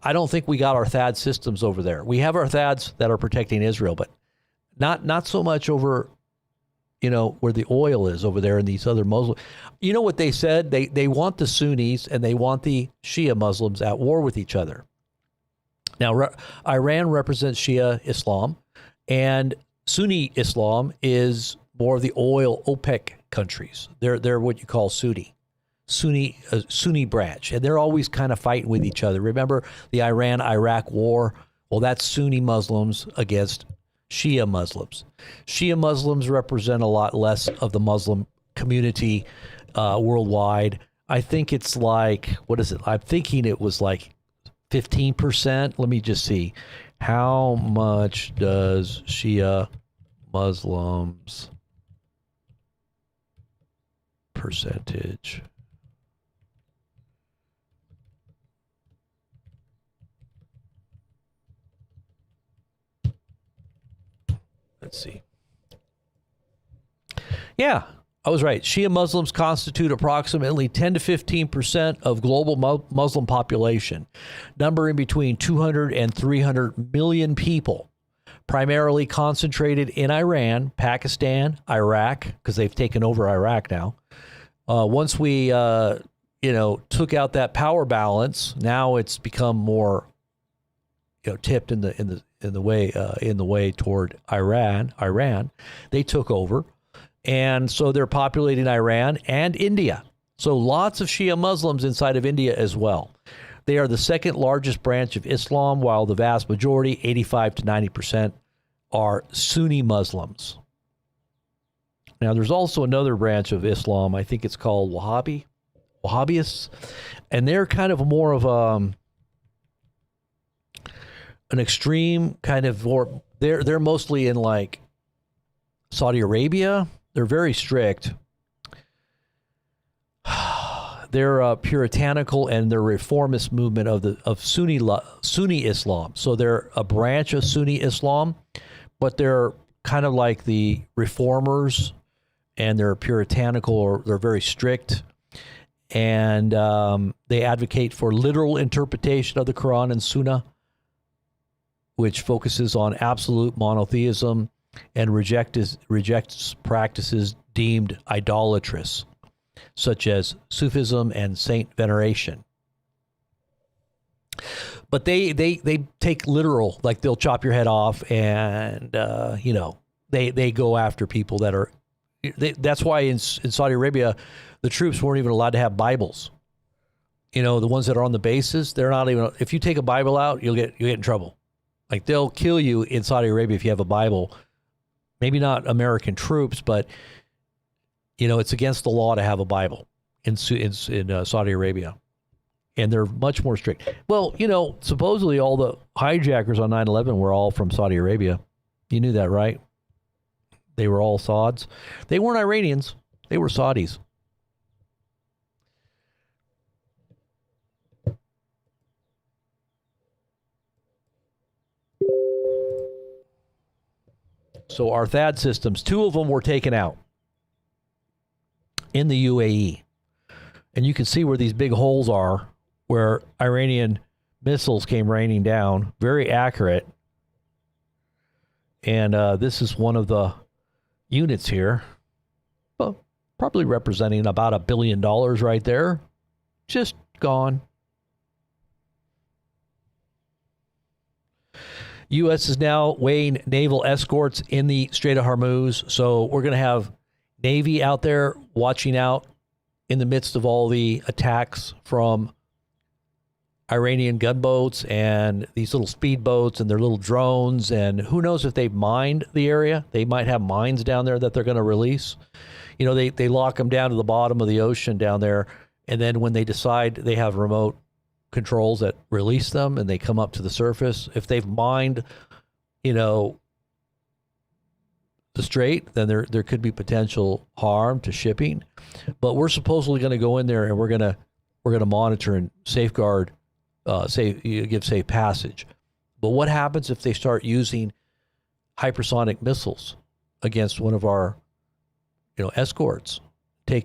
I don't think we got our THAAD systems over there. We have our THAADs that are protecting Israel, but not so much over, where the oil is over there in these other Muslim. You know what they said? They want the Sunnis and they want the Shia Muslims at war with each other. Now, Iran represents Shia Islam, and Sunni Islam is more of the oil OPEC countries. They're what you call Sunni branch, and they're always kind of fighting with each other. Remember the Iran-Iraq war? Well, that's Sunni Muslims against Shia Muslims. Shia Muslims represent a lot less of the Muslim community worldwide. I think it's like, what is it? I'm thinking it was like 15%. Let me just see. How much does Shia Muslims percentage? Let's see. Yeah, I was right. Shia Muslims constitute approximately 10 to 15% of global Muslim population, numbering between 200 and 300 million people, primarily concentrated in Iran, Pakistan, Iraq, because they've taken over Iraq now. Once we, took out that power balance, now it's become more, tipped in the way toward Iran. They took over. And so they're populating Iran and India. So lots of Shia Muslims inside of India as well. They are the second largest branch of Islam, while the vast majority, 85 to 90%, are Sunni Muslims. Now, there's also another branch of Islam. I think it's called Wahhabists. And they're kind of more of an extreme kind of more. They're mostly in like Saudi Arabia. They're very strict. They're puritanical, and they're reformist movement of Sunni Islam. So they're a branch of Sunni Islam, but they're kind of like the reformers, and they're puritanical, or they're very strict, and they advocate for literal interpretation of the Quran and Sunnah, which focuses on absolute monotheism and rejects practices deemed idolatrous, such as Sufism and saint veneration. But they take literal, like they'll chop your head off, and they go after people that are. That's why in Saudi Arabia, the troops weren't even allowed to have Bibles. The ones that are on the bases, they're not even. If you take a Bible out, you'll get in trouble. Like, they'll kill you in Saudi Arabia if you have a Bible. Maybe not American troops, but it's against the law to have a Bible in Saudi Arabia, and they're much more strict. Well, supposedly all the hijackers on 9/11 were all from Saudi Arabia. You knew that, right? They were all Sauds. They weren't Iranians. They were Saudis. So our THAAD systems, 2 of them were taken out in the UAE. And you can see where these big holes are, where Iranian missiles came raining down. Very accurate. And this is one of the units here. Well, probably representing about $1 billion right there. Just gone. U.S. is now weighing naval escorts in the Strait of Hormuz. So we're going to have Navy out there watching out in the midst of all the attacks from Iranian gunboats and these little speedboats and their little drones. And who knows if they've mined the area. They might have mines down there that they're going to release. They lock them down to the bottom of the ocean down there. And then when they decide, they have remote controls that release them, and they come up to the surface. If they've mined, the strait, then there could be potential harm to shipping. But we're supposedly going to go in there, and we're going to monitor and safeguard, give safe passage. But what happens if they start using hypersonic missiles against one of our, escorts?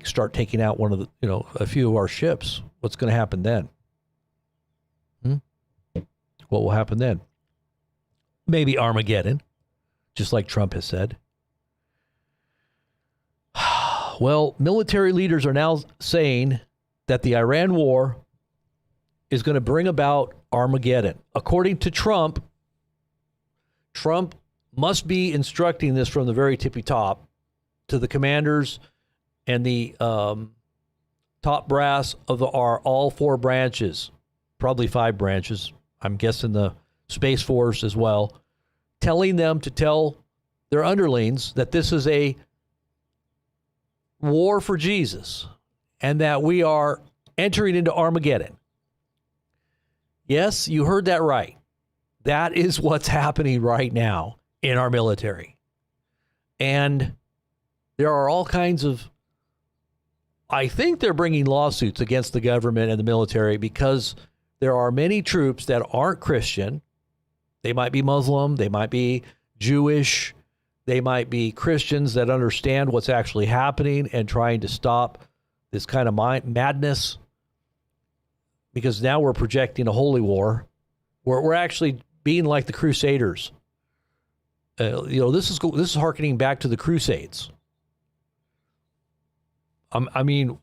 Start taking out one of the, a few of our ships. What's going to happen then? What will happen then? Maybe Armageddon, just like Trump has said. Well, military leaders are now saying that the Iran war is going to bring about Armageddon. According to Trump must be instructing this from the very tippy top to the commanders and the top brass of all 4 branches, probably 5 branches. I'm guessing the Space Force as well, telling them to tell their underlings that this is a war for Jesus and that we are entering into Armageddon. Yes, you heard that right. That is what's happening right now in our military. And there are all kinds of, I think they're bringing lawsuits against the government and the military because there are many troops that aren't Christian. They might be Muslim, they might be Jewish, They might be Christians that understand what's actually happening and trying to stop this kind of madness, because now we're projecting a holy war. We're actually being like the Crusaders. This is hearkening back to the Crusades. I mean,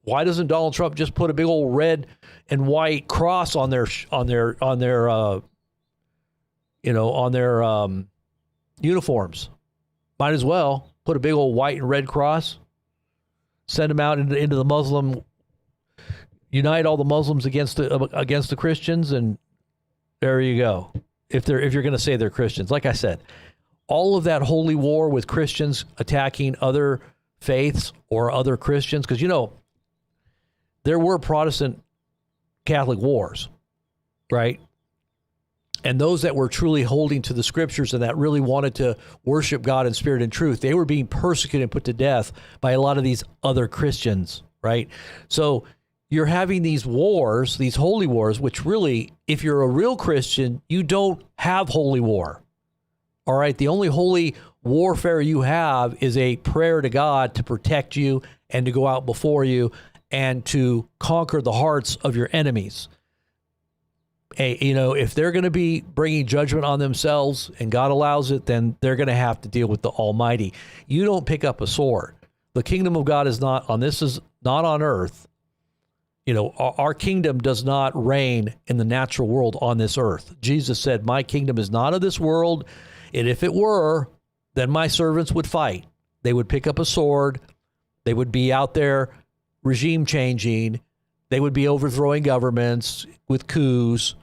why doesn't Donald Trump just put a big old red and white cross on their uniforms? Might as well put a big old white and red cross. Send them out into the Muslim. Unite all the Muslims against the Christians, and there you go. If you're going to say they're Christians, like I said, all of that holy war with Christians attacking other faiths or other Christians, because there were Protestant Catholic wars, right? And those that were truly holding to the scriptures and that really wanted to worship God in spirit and truth, they were being persecuted and put to death by a lot of these other Christians, right? So you're having these wars, these holy wars, which really, if you're a real Christian, you don't have holy war. All right? The only holy warfare you have is a prayer to God to protect you and to go out before you and to conquer the hearts of your enemies. If they're going to be bringing judgment on themselves and God allows it, then they're going to have to deal with the Almighty. You don't pick up a sword. The kingdom of God is not on earth. Our kingdom does not reign in the natural world on this earth. Jesus said, my kingdom is not of this world. And if it were, then my servants would fight. They would pick up a sword. They would be out there regime changing. They would be overthrowing governments with coups.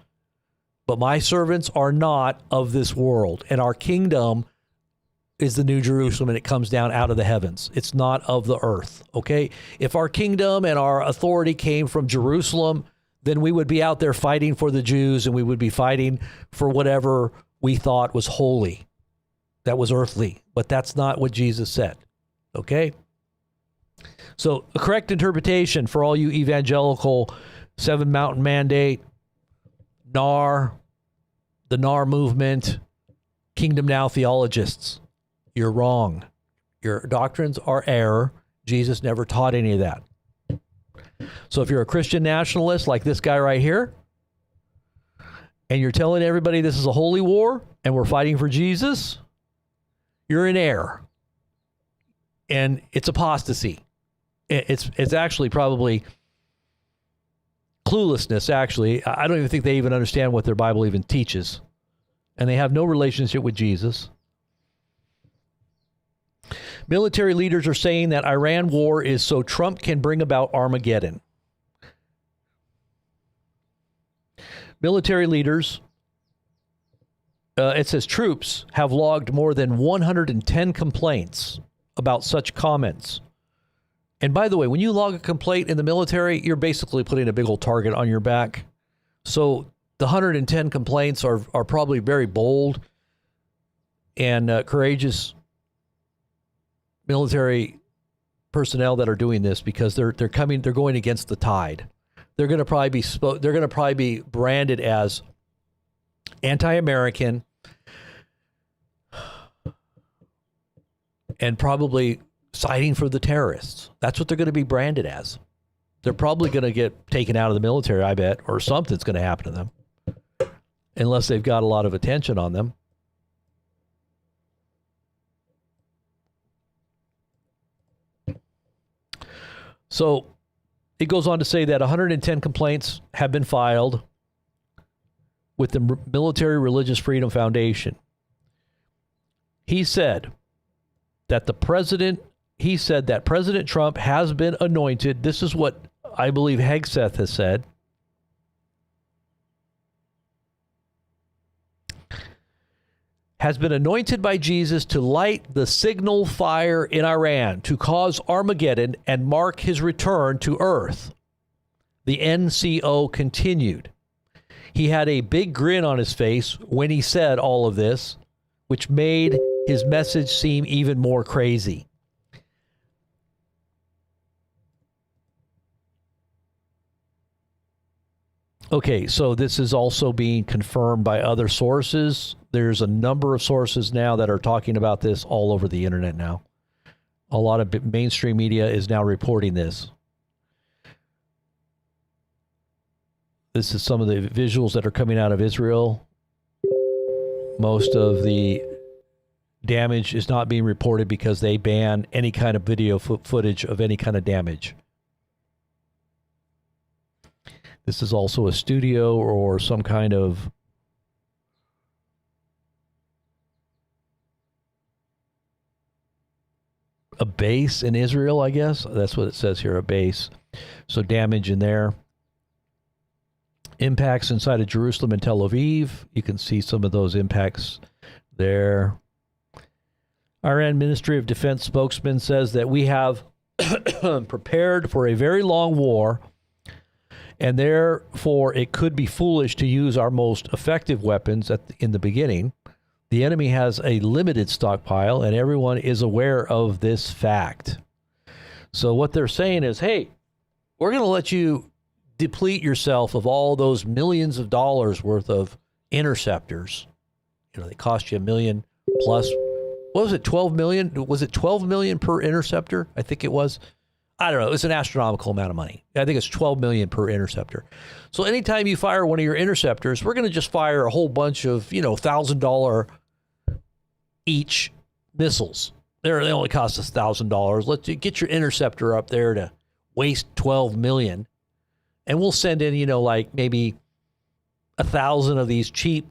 But my servants are not of this world. And our kingdom is the New Jerusalem, and it comes down out of the heavens. It's not of the earth, okay? If our kingdom and our authority came from Jerusalem, then we would be out there fighting for the Jews, and we would be fighting for whatever we thought was holy, that was earthly. But that's not what Jesus said, okay? So a correct interpretation for all you evangelical Seven Mountain Mandate, NAR, the NAR movement, Kingdom Now theologists, you're wrong. Your doctrines are error. Jesus never taught any of that. So if you're a Christian nationalist like this guy right here, and you're telling everybody this is a holy war and we're fighting for Jesus, you're in error. And it's apostasy. It's actually probably cluelessness, actually. I don't even think they even understand what their Bible even teaches. And they have no relationship with Jesus. Military leaders are saying that Iran war is so Trump can bring about Armageddon. Military leaders, it says troops have logged more than 110 complaints about such comments. And by the way, when you log a complaint in the military, you're basically putting a big old target on your back. So the 110 complaints are probably very bold and courageous military personnel that are doing this, because they're going against the tide. They're going to probably be branded as anti-American and probably siding for the terrorists. That's what they're going to be branded as. They're probably going to get taken out of the military, I bet, or something's going to happen to them, unless they've got a lot of attention on them. So it goes on to say that 110 complaints have been filed with the Military Religious Freedom Foundation. He said that President Trump has been anointed. This is what I believe Hegseth has said. Has been anointed by Jesus to light the signal fire in Iran, to cause Armageddon and mark his return to earth. The NCO continued. He had a big grin on his face when he said all of this, which made his message seem even more crazy. Okay, so this is also being confirmed by other sources. There's a number of sources now that are talking about this all over the internet now. A lot of mainstream media is now reporting this. This is some of the visuals that are coming out of Israel. Most of the damage is not being reported because they ban any kind of video footage of any kind of damage. This is also a studio or some kind of a base in Israel, I guess. That's what it says here, a base. So damage in there. Impacts inside of Jerusalem and Tel Aviv. You can see some of those impacts there. Iran Ministry of Defense spokesman says that we have prepared for a very long war, and therefore it could be foolish to use our most effective weapons in the beginning. The enemy has a limited stockpile, and everyone is aware of this fact. So what they're saying is, hey, we're going to let you deplete yourself of all those millions of dollars worth of interceptors. You know, they cost you $1 million plus. What was it, 12 million? Was it 12 million per interceptor? I think it was. I don't know. It's an astronomical amount of money. I think it's 12 million per interceptor. So anytime you fire one of your interceptors, we're going to just fire a whole bunch of, $1,000 each missiles. They only cost us $1,000. Let's get your interceptor up there to waste 12 million. And we'll send in, like maybe 1,000 of these cheap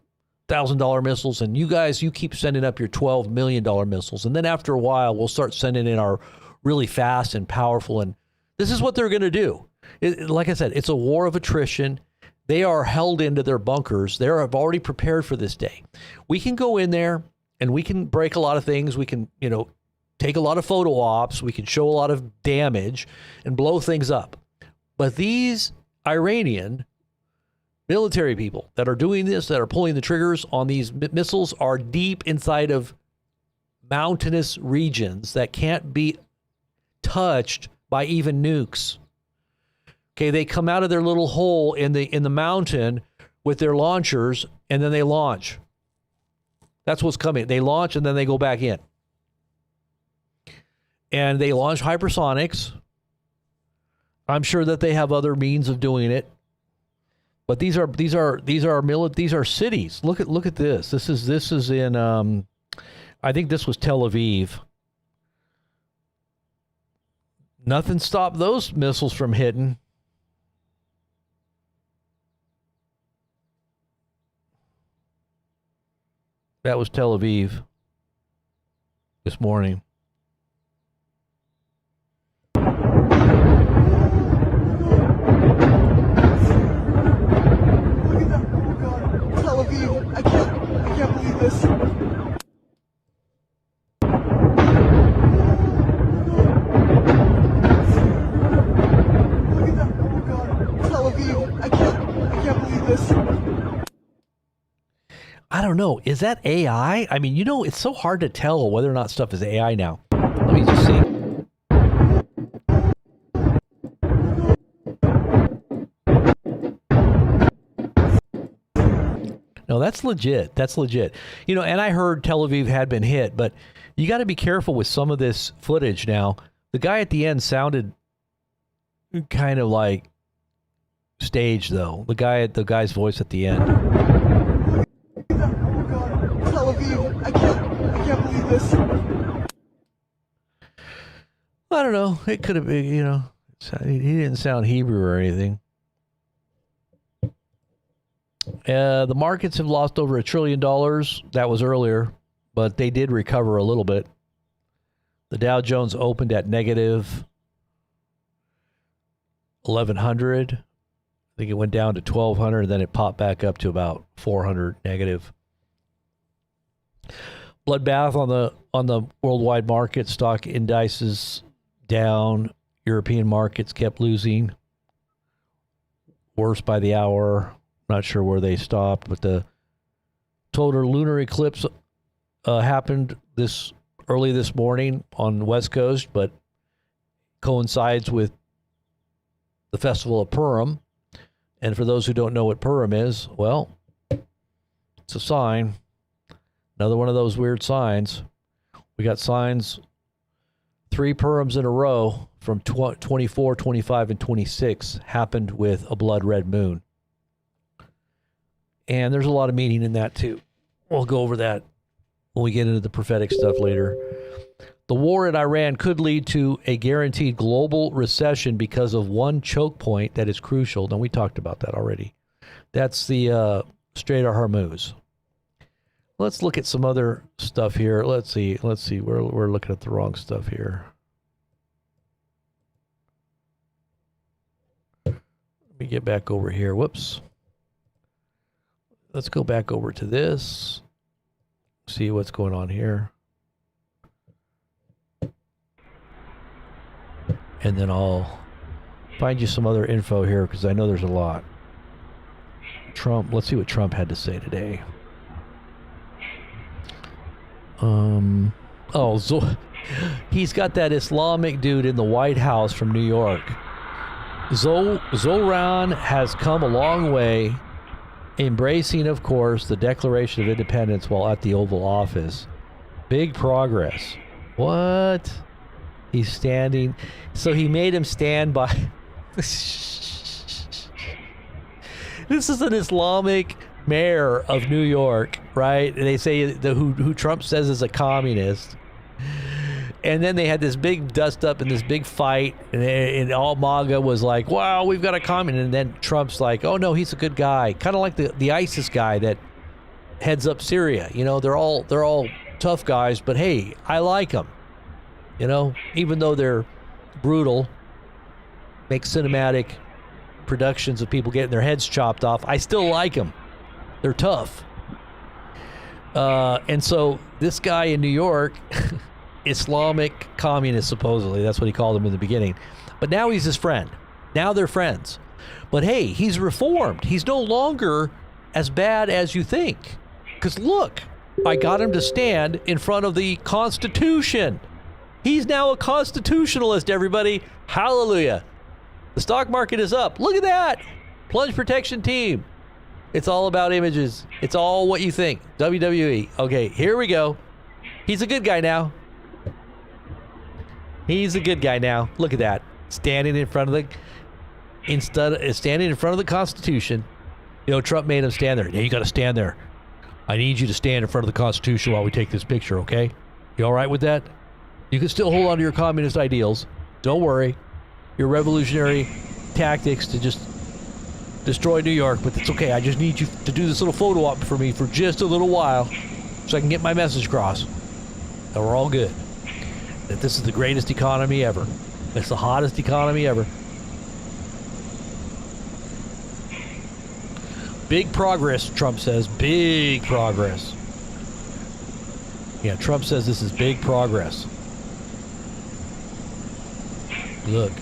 $1,000 missiles, and you keep sending up your $12 million missiles. And then after a while, we'll start sending in our really fast and powerful. And this is what they're going to do. Like I said, it's a war of attrition. They are held into their bunkers. They have already prepared for this day. We can go in there and we can break a lot of things. We can, take a lot of photo ops. We can show a lot of damage and blow things up. But these Iranian military people that are doing this, that are pulling the triggers on these missiles, are deep inside of mountainous regions that can't be touched by even nukes. Okay, they come out of their little hole in the mountain with their launchers, and then they launch. That's what's coming. They launch and then they go back in. And they launch hypersonics. I'm sure that they have other means of doing it. But these are cities. Look at this. This is in I think this was Tel Aviv. Nothing stopped those missiles from hitting. That was Tel Aviv this morning. I can't believe this. Look at that. Oh God. Tel Aviv. I can't believe this. I don't know. Is that AI? I mean, it's so hard to tell whether or not stuff is AI now. Let me just see. No, that's legit. That's legit. And I heard Tel Aviv had been hit, but you got to be careful with some of this footage now. The guy at the end sounded kind of like staged, though. The guy's voice at the end. Oh God. Tel Aviv. I can't believe this. I don't know. It could have been, he didn't sound Hebrew or anything. The markets have lost over $1 trillion. That was earlier, but they did recover a little bit. The Dow Jones opened at negative 1,100. I think it went down to 1,200, and then it popped back up to about 400 negative. Bloodbath on the worldwide market. Stock indices down. European markets kept losing. Worse by the hour. Not sure where they stopped, but the total lunar eclipse happened early this morning on the West Coast, but coincides with the Festival of Purim, And for those who don't know what Purim is, well, it's a sign. Another one of those weird signs. We got signs, 3 Purims in a row from 24, 25, and 26 happened with a blood red moon. And there's a lot of meaning in that too. We'll go over that when we get into the prophetic stuff later. The war in Iran could lead to a guaranteed global recession because of one choke point that is crucial. And we talked about that already. That's the Strait of Hormuz. Let's look at some other stuff here. Let's see. We're looking at the wrong stuff here. Let me get back over here. Whoops. Let's go back over to this. See what's going on here. And then I'll find you some other info here because I know there's a lot. Trump, let's see what Trump had to say today. He's got that Islamic dude in the White House from New York. Zoran has come a long way, embracing, of course, the Declaration of Independence while at the Oval Office. Big progress. What? He's standing. So he made him stand by. This is an Islamic mayor of New York, right? And they say who Trump says is a communist. And then they had this big dust up and this big fight, and all MAGA was like, wow, we've got a communist. And then Trump's like, oh no, he's a good guy. Kind of like the ISIS guy that heads up Syria. You know, they're all tough guys, but hey, I like them. You know, even though they're brutal, make cinematic productions of people getting their heads chopped off, I still like them. They're tough. And so this guy in New York, Islamic communist, supposedly, that's what he called him in the beginning. But now he's his friend. Now they're friends. But hey, he's reformed. He's no longer as bad as you think. Because look, I got him to stand in front of the Constitution. He's now a constitutionalist, everybody. Hallelujah. The stock market is up. Look at that. Plunge protection team. It's all about images. It's all what you think. WWE. Okay, here we go. He's a good guy now. He's a good guy now. Look at that. Standing in front of the Constitution. You know, Trump made him stand there. Yeah, you got to stand there. I need you to stand in front of the Constitution while we take this picture, okay? You all right with that? You can still hold on to your communist ideals. Don't worry. Your revolutionary tactics to just destroy New York, but it's okay. I just need you to do this little photo op for me for just a little while so I can get my message across. And we're all good. That this is the greatest economy ever. It's the hottest economy ever. Big progress, Trump says. Big progress. Yeah, Trump says this is big progress. Look.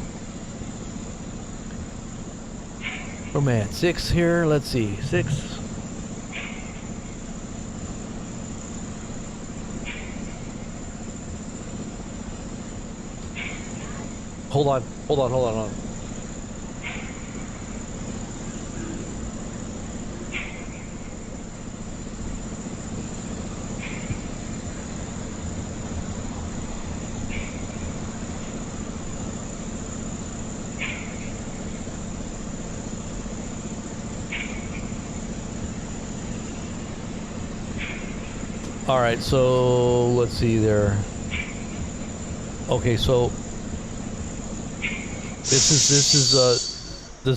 Oh man, 6 here. Let's see. 6. Hold on. All right, so let's see there. Okay, so this is the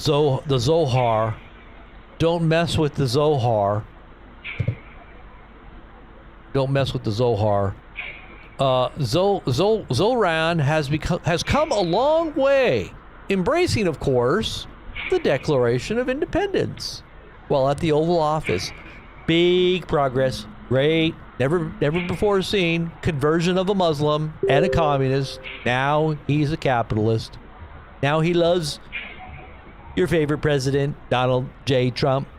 Zohar. Don't mess with the Zohar. Don't mess with the Zohar. Zoran has come a long way, embracing, of course, the Declaration of Independence while at the Oval Office. Big progress. Great. Never before seen conversion of a Muslim and a communist. Now he's a capitalist. Now he loves your favorite president, Donald J. Trump.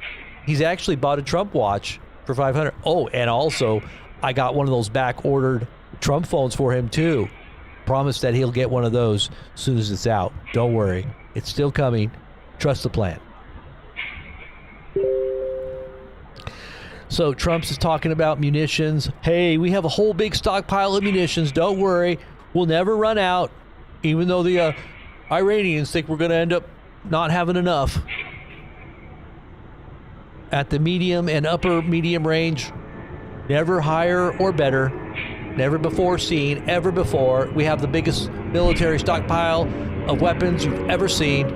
He's actually bought a Trump watch for $500. Oh, and also I got one of those back-ordered Trump phones for him too. Promise that he'll get one of those as soon as it's out. Don't worry. It's still coming. Trust the plan. So Trump's is talking about munitions. Hey, we have a whole big stockpile of munitions. Don't worry. We'll never run out, even though the Iranians think we're going to end up not having enough. At the medium and upper medium range, never higher or better, never before seen, ever before. We have the biggest military stockpile of weapons you've ever seen.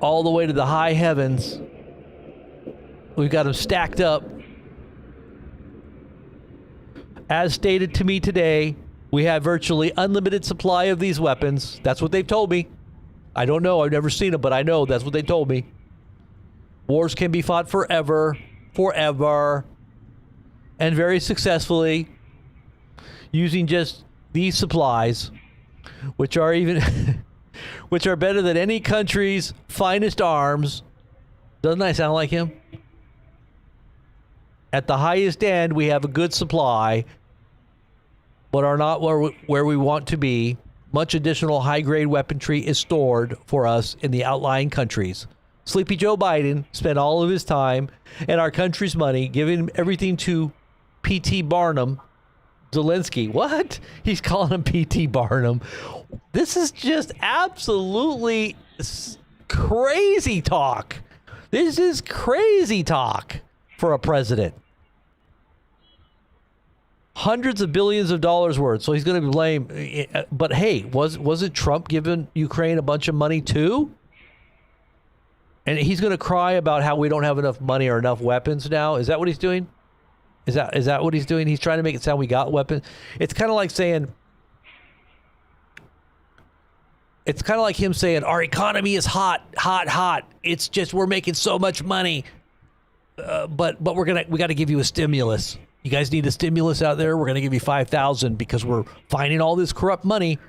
All the way to the high heavens. We've got them stacked up. As stated to me today, we have virtually unlimited supply of these weapons. That's what they've told me. I don't know. I've never seen them, but I know that's what they told me. Wars can be fought forever, and very successfully using just these supplies, which are even, which are better than any country's finest arms. Doesn't that sound like him? At the highest end, we have a good supply, but are not where we want to be. Much additional high-grade weaponry is stored for us in the outlying countries. Sleepy Joe Biden spent all of his time and our country's money giving everything to P.T. Barnum. Zelensky. What? He's calling him P.T. Barnum. This is just absolutely crazy talk. This is crazy talk for a president. Hundreds of billions of dollars worth. So he's going to blame. But hey, wasn't Trump giving Ukraine a bunch of money too? And he's going to cry about how we don't have enough money or enough weapons now. Is that what he's doing? Is that what he's doing? He's trying to make it sound we got weapons. It's kind of like saying. It's kind of like him saying our economy is hot. It's just we're making so much money, but we got to give you a stimulus. You guys need a stimulus out there. We're going to give you $5,000 because we're finding all this corrupt money.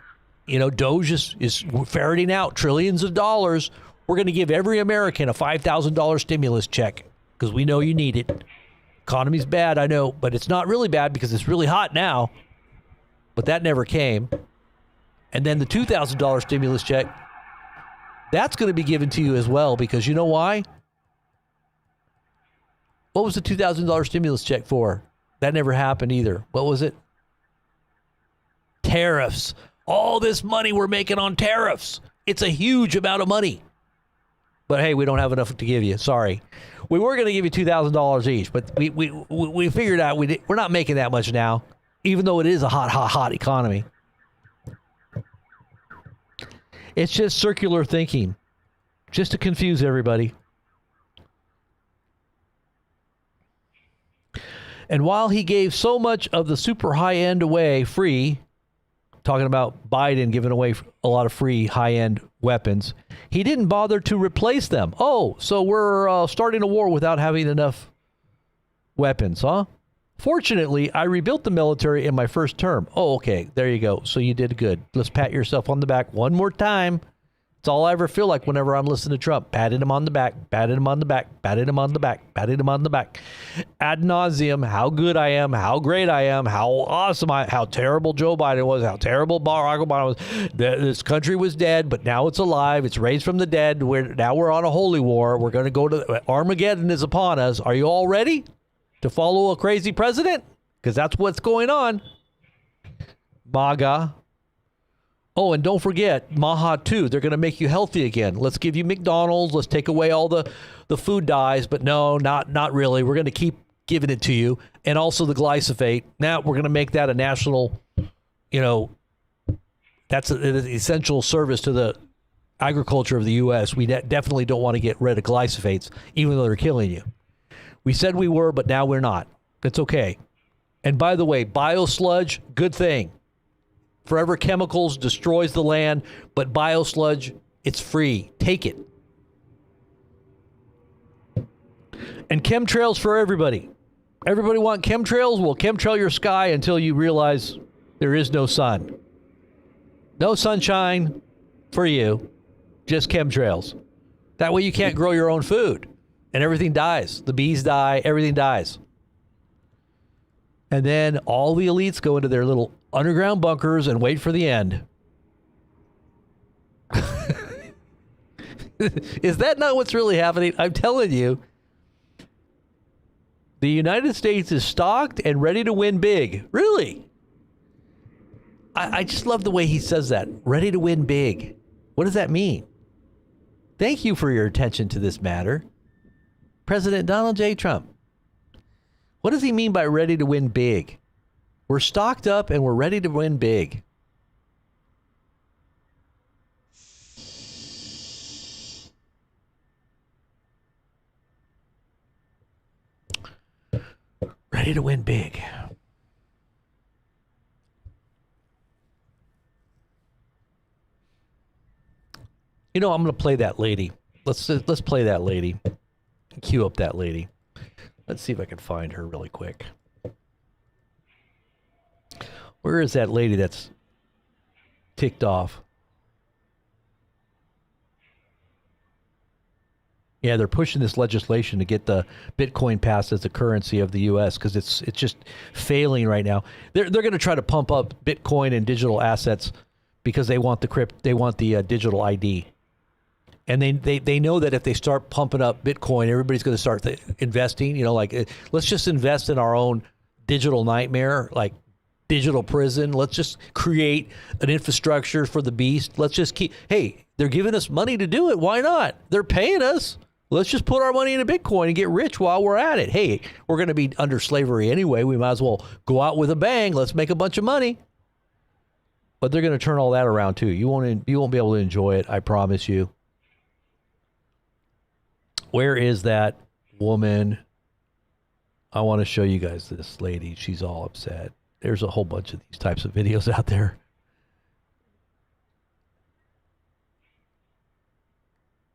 You know, Doge is ferreting out trillions of dollars. We're going to give every American a $5,000 stimulus check because we know you need it. Economy's bad, I know, but it's not really bad because it's really hot now. But that never came. And then the $2,000 stimulus check, that's going to be given to you as well because you know why? What was the $2,000 stimulus check for? That never happened either. What was it? Tariffs. All this money we're making on tariffs. It's a huge amount of money. But hey, we don't have enough to give you. Sorry. We were going to give you $2,000 each, but we figured out we're not making that much now, even though it is a hot economy. It's just circular thinking, just to confuse everybody. And while he gave so much of the super high-end away free, talking about Biden giving away a lot of free high-end weapons, he didn't bother to replace them. Oh, so we're starting a war without having enough weapons, huh? Fortunately, I rebuilt the military in my first term. Oh, okay, there you go. So you did good. Let's pat yourself on the back one more time. It's all I ever feel like whenever I'm listening to Trump. Patting him on the back, patting him on the back, patting him on the back, patting him on the back. Ad nauseum, how good I am, how great I am, how awesome how terrible Joe Biden was, how terrible Barack Obama was. This country was dead, but now it's alive. It's raised from the dead. Now we're on a holy war. We're going to go to Armageddon is upon us. Are you all ready to follow a crazy president? Because that's what's going on. MAGA. Oh, and don't forget, Maha 2, they're going to make you healthy again. Let's give you McDonald's. Let's take away all the food dyes. But no, not really. We're going to keep giving it to you. And also the glyphosate. Now we're going to make that a national, that's an essential service to the agriculture of the U.S. We definitely don't want to get rid of glyphosates, even though they're killing you. We said we were, but now we're not. It's okay. And by the way, biosludge, good thing. Forever Chemicals destroys the land, but biosludge, it's free. Take it. And chemtrails for everybody. Everybody want chemtrails? Well, chemtrail your sky until you realize there is no sun. No sunshine for you. Just chemtrails. That way you can't grow your own food. And everything dies. The bees die. Everything dies. And then all the elites go into their little underground bunkers and wait for the end. Is that not what's really happening? I'm telling you, The United States is stocked and ready to win big. Really? I just love the way he says that. Ready to win big. What does that mean? Thank you for your attention to this matter. President Donald J. Trump. What does he mean by ready to win big? We're stocked up and we're ready to win big. Ready to win big. You know, I'm going to play that lady. Let's play that lady. Cue up that lady. Let's see if I can find her really quick. Where is that lady that's ticked off? Yeah, they're pushing this legislation to get the Bitcoin passed as the currency of the U.S. because it's just failing right now. They're going to try to pump up Bitcoin and digital assets because they want the digital ID. And they know that if they start pumping up Bitcoin, everybody's going to start investing. You know, like, let's just invest in our own digital nightmare, like digital prison. Let's just create an infrastructure for the beast. Let's just hey, they're giving us money to do it. Why not? They're paying us. Let's just put our money into Bitcoin and get rich while we're at it. Hey, we're going to be under slavery anyway. We might as well go out with a bang. Let's make a bunch of money. But they're going to turn all that around too. You won't be able to enjoy it. I promise you. Where is that woman? I want to show you guys this lady. She's all upset. There's a whole bunch of these types of videos out there.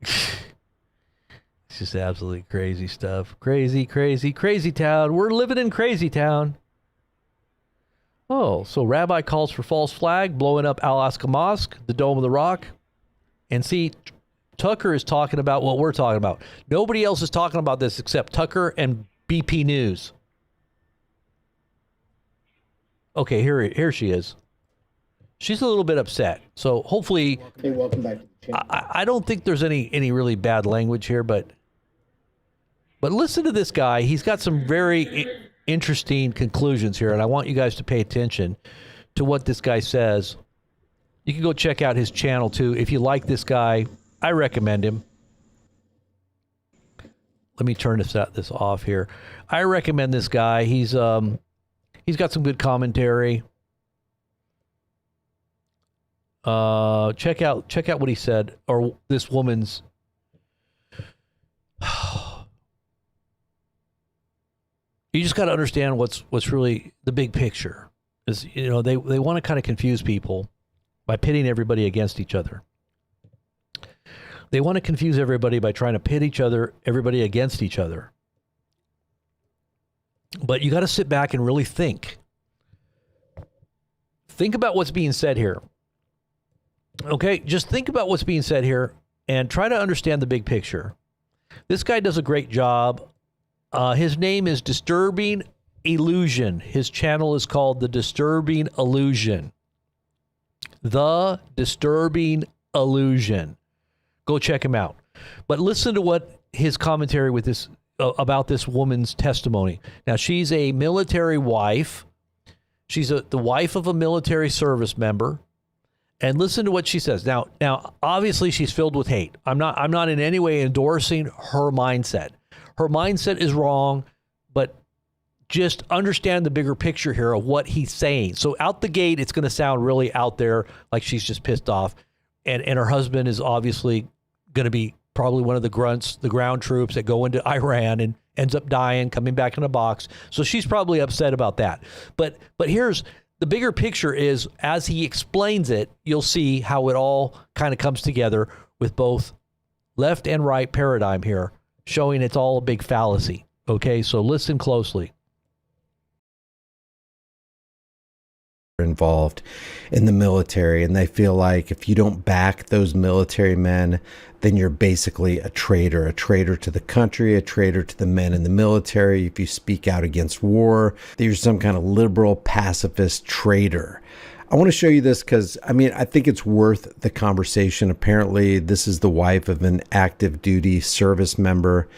It's just absolutely crazy stuff. Crazy, crazy, crazy town. We're living in crazy town. Oh, so Rabbi calls for false flag, blowing up Al-Aqsa Mosque, the Dome of the Rock. And see, Tucker is talking about what we're talking about. Nobody else is talking about this except Tucker and BP News. Okay, here she is. She's a little bit upset. So hopefully, hey, welcome back to the channel. I don't think there's any really bad language here, but listen to this guy. He's got some very interesting conclusions here, and I want you guys to pay attention to what this guy says. You can go check out his channel too. If you like this guy, I recommend him. Let me turn this off here. I recommend this guy. He's got some good commentary. Check out what he said, or this woman's. You just got to understand what's really the big picture. Is, you know, they want to kind of confuse people by pitting everybody against each other. They want to confuse everybody by trying to pit everybody against each other. But you got to sit back and really think. Think about what's being said here. Okay, just think about what's being said here and try to understand the big picture. This guy does a great job. His name is Disturbing Illusion. His channel is called The Disturbing Illusion. The Disturbing Illusion. Go check him out. But listen to what his commentary with this about this woman's testimony. Now, she's a military wife. She's the wife of a military service member. And listen to what she says. Now, obviously, she's filled with hate. I'm not in any way endorsing her mindset. Her mindset is wrong, but just understand the bigger picture here of what he's saying. So out the gate, it's going to sound really out there, like she's just pissed off. And her husband is obviously going to be probably one of the grunts, the ground troops that go into Iran and ends up dying, coming back in a box. So she's probably upset about that. But here's the bigger picture is, as he explains it, you'll see how it all kind of comes together with both left and right paradigm here, showing it's all a big fallacy. Okay, so listen closely. Involved in the military, and they feel like if you don't back those military men, then you're basically a traitor to the country, a traitor to the men in the military. If you speak out against war, you're some kind of liberal pacifist traitor. I want to show you this because, I mean, I think it's worth the conversation. Apparently, this is the wife of an active duty service member,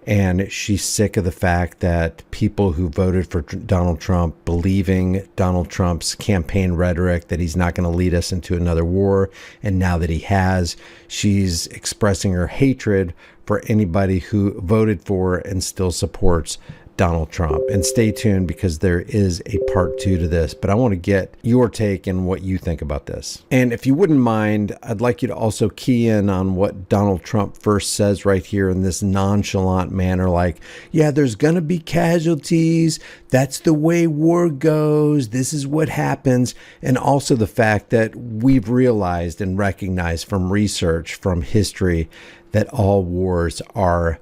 And she's sick of the fact that people who voted for Donald Trump, believing Donald Trump's campaign rhetoric that he's not going to lead us into another war, and now that he has, she's expressing her hatred for anybody who voted for and still supports Donald Trump. And stay tuned, because there is a part 2 to this, but I want to get your take and what you think about this. And if you wouldn't mind, I'd like you to also key in on what Donald Trump first says right here in this nonchalant manner, like, yeah, there's going to be casualties. That's the way war goes. This is what happens. And also the fact that we've realized and recognized from research, from history, that all wars are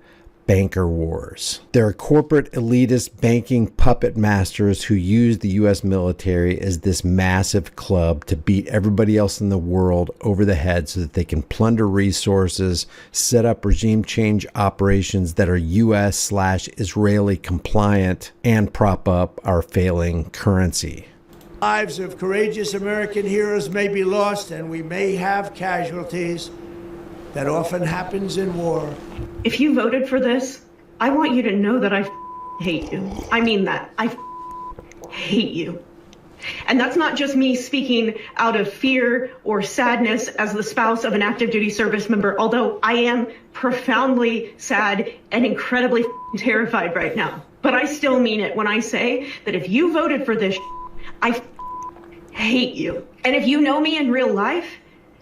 banker wars. There are corporate elitist banking puppet masters who use the U.S. military as this massive club to beat everybody else in the world over the head so that they can plunder resources, set up regime change operations that are U.S./Israeli compliant, and prop up our failing currency. Lives of courageous American heroes may be lost, and we may have casualties. That often happens in war. If you voted for this, I want you to know that I hate you. I mean that. I hate you. And that's not just me speaking out of fear or sadness as the spouse of an active duty service member, although I am profoundly sad and incredibly terrified right now. But I still mean it when I say that if you voted for this, I hate you. And if you know me in real life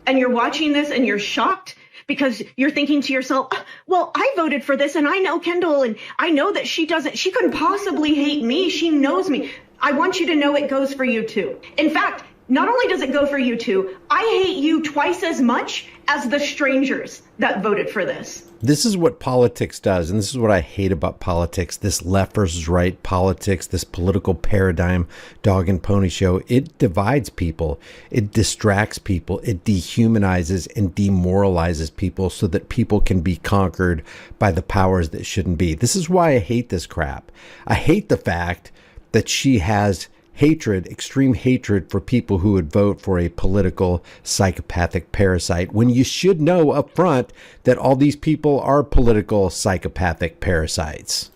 and you're watching this and you're shocked, because you're thinking to yourself, well, I voted for this and I know Kendall and I know that she couldn't possibly hate me. She knows me. I want you to know it goes for you too. In fact, not only does it go for you too, I hate you twice as much as the strangers that voted for this. This is what politics does, and this is what I hate about politics, this left versus right politics, this political paradigm, dog and pony show. It divides people. It distracts people. It dehumanizes and demoralizes people so that people can be conquered by the powers that shouldn't be. This is why I hate this crap. I hate the fact that she has hatred, extreme hatred for people who would vote for a political psychopathic parasite, when you should know up front that all these people are political psychopathic parasites.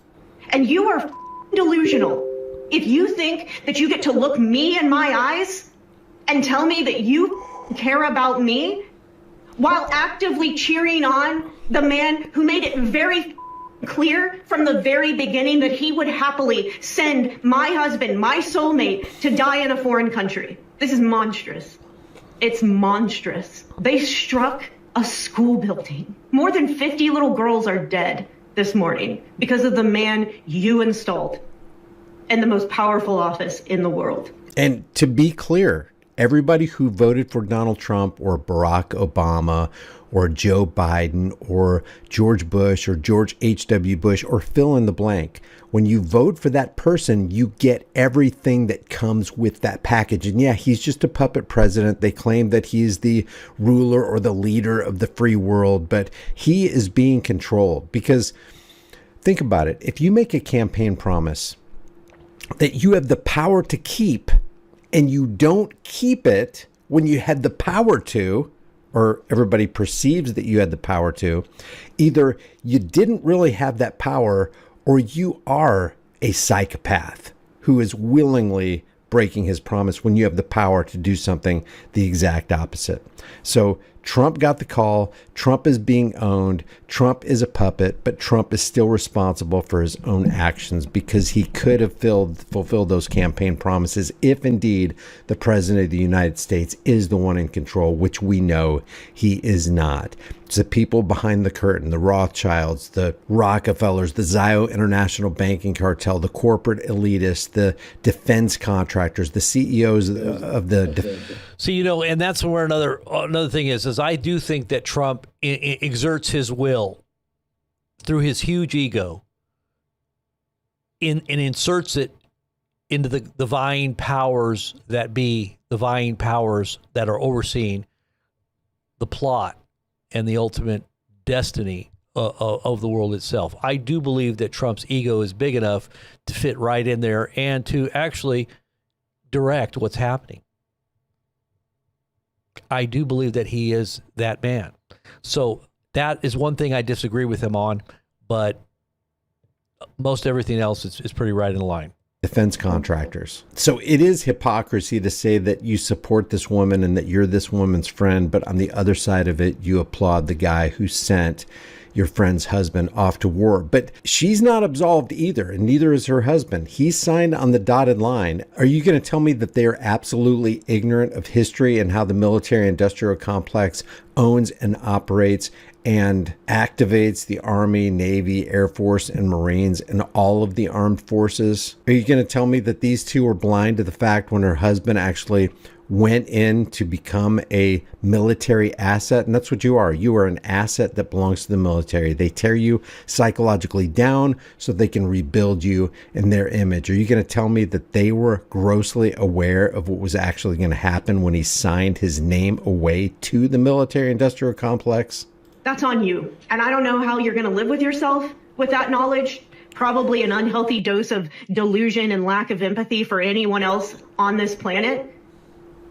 And you are delusional if you think that you get to look me in my eyes and tell me that you care about me while actively cheering on the man who made it very clear from the very beginning that he would happily send my husband, my soulmate, to die in a foreign country. This is monstrous. It's monstrous. They struck a school building. More than 50 little girls are dead this morning because of the man you installed in the most powerful office in the world. And to be clear, everybody who voted for Donald Trump or Barack Obama or Joe Biden or George Bush or George H.W. Bush or fill in the blank, when you vote for that person, you get everything that comes with that package. And yeah, he's just a puppet president. They claim that he's the ruler or the leader of the free world, but he is being controlled. Because think about it. If you make a campaign promise that you have the power to keep and you don't keep it when you had the power to, or everybody perceives that you had the power to, either you didn't really have that power or you are a psychopath who is willingly breaking his promise when you have the power to do something the exact opposite. So Trump got the call. Trump is being owned. Trump is a puppet, but Trump is still responsible for his own actions because he could have fulfilled those campaign promises if indeed the president of the United States is the one in control, which we know he is not. It's the people behind the curtain, the Rothschilds, the Rockefellers, the Zio International Banking Cartel, the corporate elitists, the defense contractors, the CEOs of the... See, you know, and that's where another thing is I do think that Trump exerts his will through his huge ego and inserts it into the divine powers that be, divine powers that are overseeing the plot and the ultimate destiny of the world itself. I do believe that Trump's ego is big enough to fit right in there and to actually direct what's happening. I do believe that he is that man. So that is one thing I disagree with him on, but most everything else is pretty right in line. Defense contractors. So it is hypocrisy to say that you support this woman and that you're this woman's friend, but on the other side of it, you applaud the guy who sent your friend's husband off to war. But she's not absolved either, and neither is her husband. He's signed on the dotted line. Are you going to tell me that they are absolutely ignorant of history and how the military-industrial complex owns and operates and activates the Army, Navy, Air Force, and Marines and all of the armed forces? Are you going to tell me that these two were blind to the fact when her husband actually went in to become a military asset? And that's what you are. You are an asset that belongs to the military. They tear you psychologically down so they can rebuild you in their image. Are you going to tell me that they were grossly aware of what was actually going to happen when he signed his name away to the military-industrial complex? That's on you. And I don't know how you're going to live with yourself with that knowledge. Probably an unhealthy dose of delusion and lack of empathy for anyone else on this planet.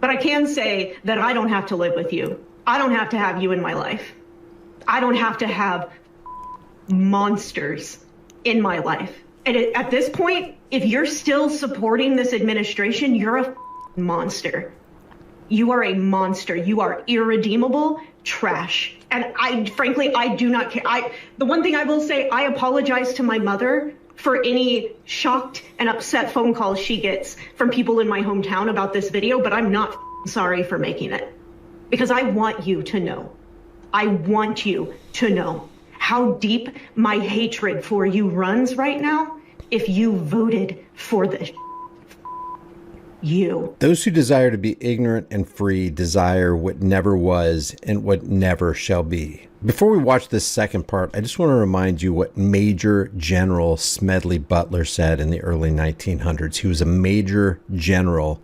But I can say that I don't have to live with you. I don't have to have you in my life. I don't have to have monsters in my life. And at this point, if you're still supporting this administration, you're a monster. You are a monster. You are irredeemable trash. And frankly, I do not care. The one thing I will say, I apologize to my mother for any shocked and upset phone calls she gets from people in my hometown about this video, but I'm not sorry for making it. Because I want you to know. I want you to know how deep my hatred for you runs right now if you voted for this. You. Those who desire to be ignorant and free desire what never was and what never shall be. Before we watch this second part, I just want to remind you what Major General Smedley Butler said in the early 1900s. He was a major general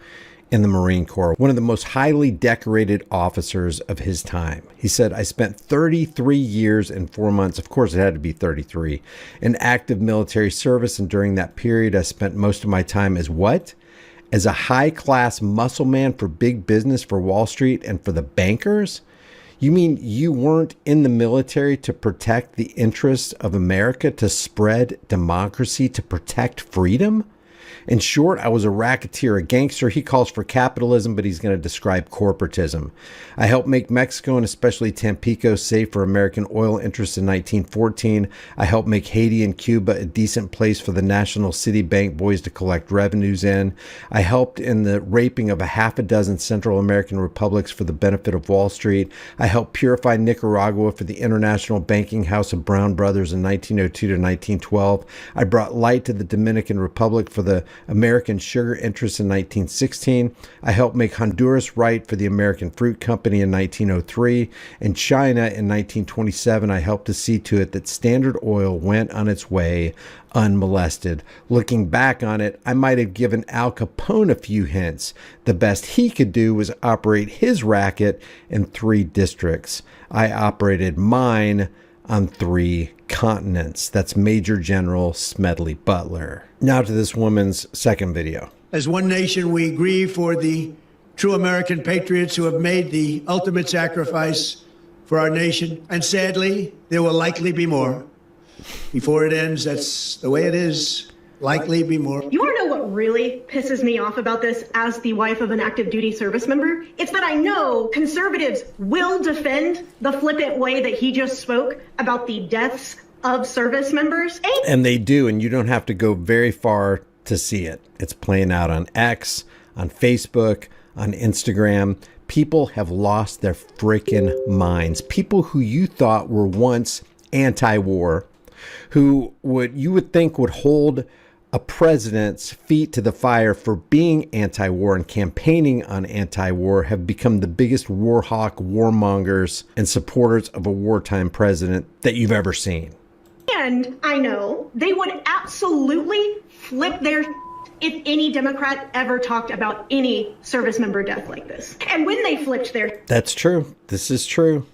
in the Marine Corps, one of the most highly decorated officers of his time. He said, "I spent 33 years and 4 months," of course it had to be 33, "in active military service, and during that period I spent most of my time as what? As a high-class muscle man for big business, for Wall Street, and for the bankers? You mean you weren't in the military to protect the interests of America, to spread democracy, to protect freedom? In short, I was a racketeer, a gangster. He calls for capitalism, but he's going to describe corporatism. I helped make Mexico and especially Tampico safe for American oil interests in 1914. I helped make Haiti and Cuba a decent place for the National City Bank boys to collect revenues in. I helped in the raping of a half a dozen Central American republics for the benefit of Wall Street. I helped purify Nicaragua for the International Banking House of Brown Brothers in 1902 to 1912. I brought light to the Dominican Republic for the American sugar interests in 1916. I helped make Honduras right for the American Fruit Company in 1903. In China in 1927, I helped to see to it that Standard Oil went on its way unmolested. Looking back on it, I might have given Al Capone a few hints. The best he could do was operate his racket in 3 districts. I operated mine on 3 continents. That's Major General Smedley Butler. Now to this woman's second video. As one nation, we grieve for the true American patriots who have made the ultimate sacrifice for our nation. And sadly, there will likely be more. Before it ends, that's the way it is. Likely be more. You want to know what really pisses me off about this as the wife of an active duty service member? It's that I know conservatives will defend the flippant way that he just spoke about the deaths of service members. And they do, and you don't have to go very far to see it. It's playing out on X, on Facebook, on Instagram. People have lost their freaking minds. People who you thought were once anti-war, who you would think would hold a president's feet to the fire for being anti-war and campaigning on anti-war, have become the biggest war hawk, warmongers, and supporters of a wartime president that you've ever seen. And I know they would absolutely flip their if any Democrat ever talked about any service member death like this. And when they flipped their... That's true. This is true.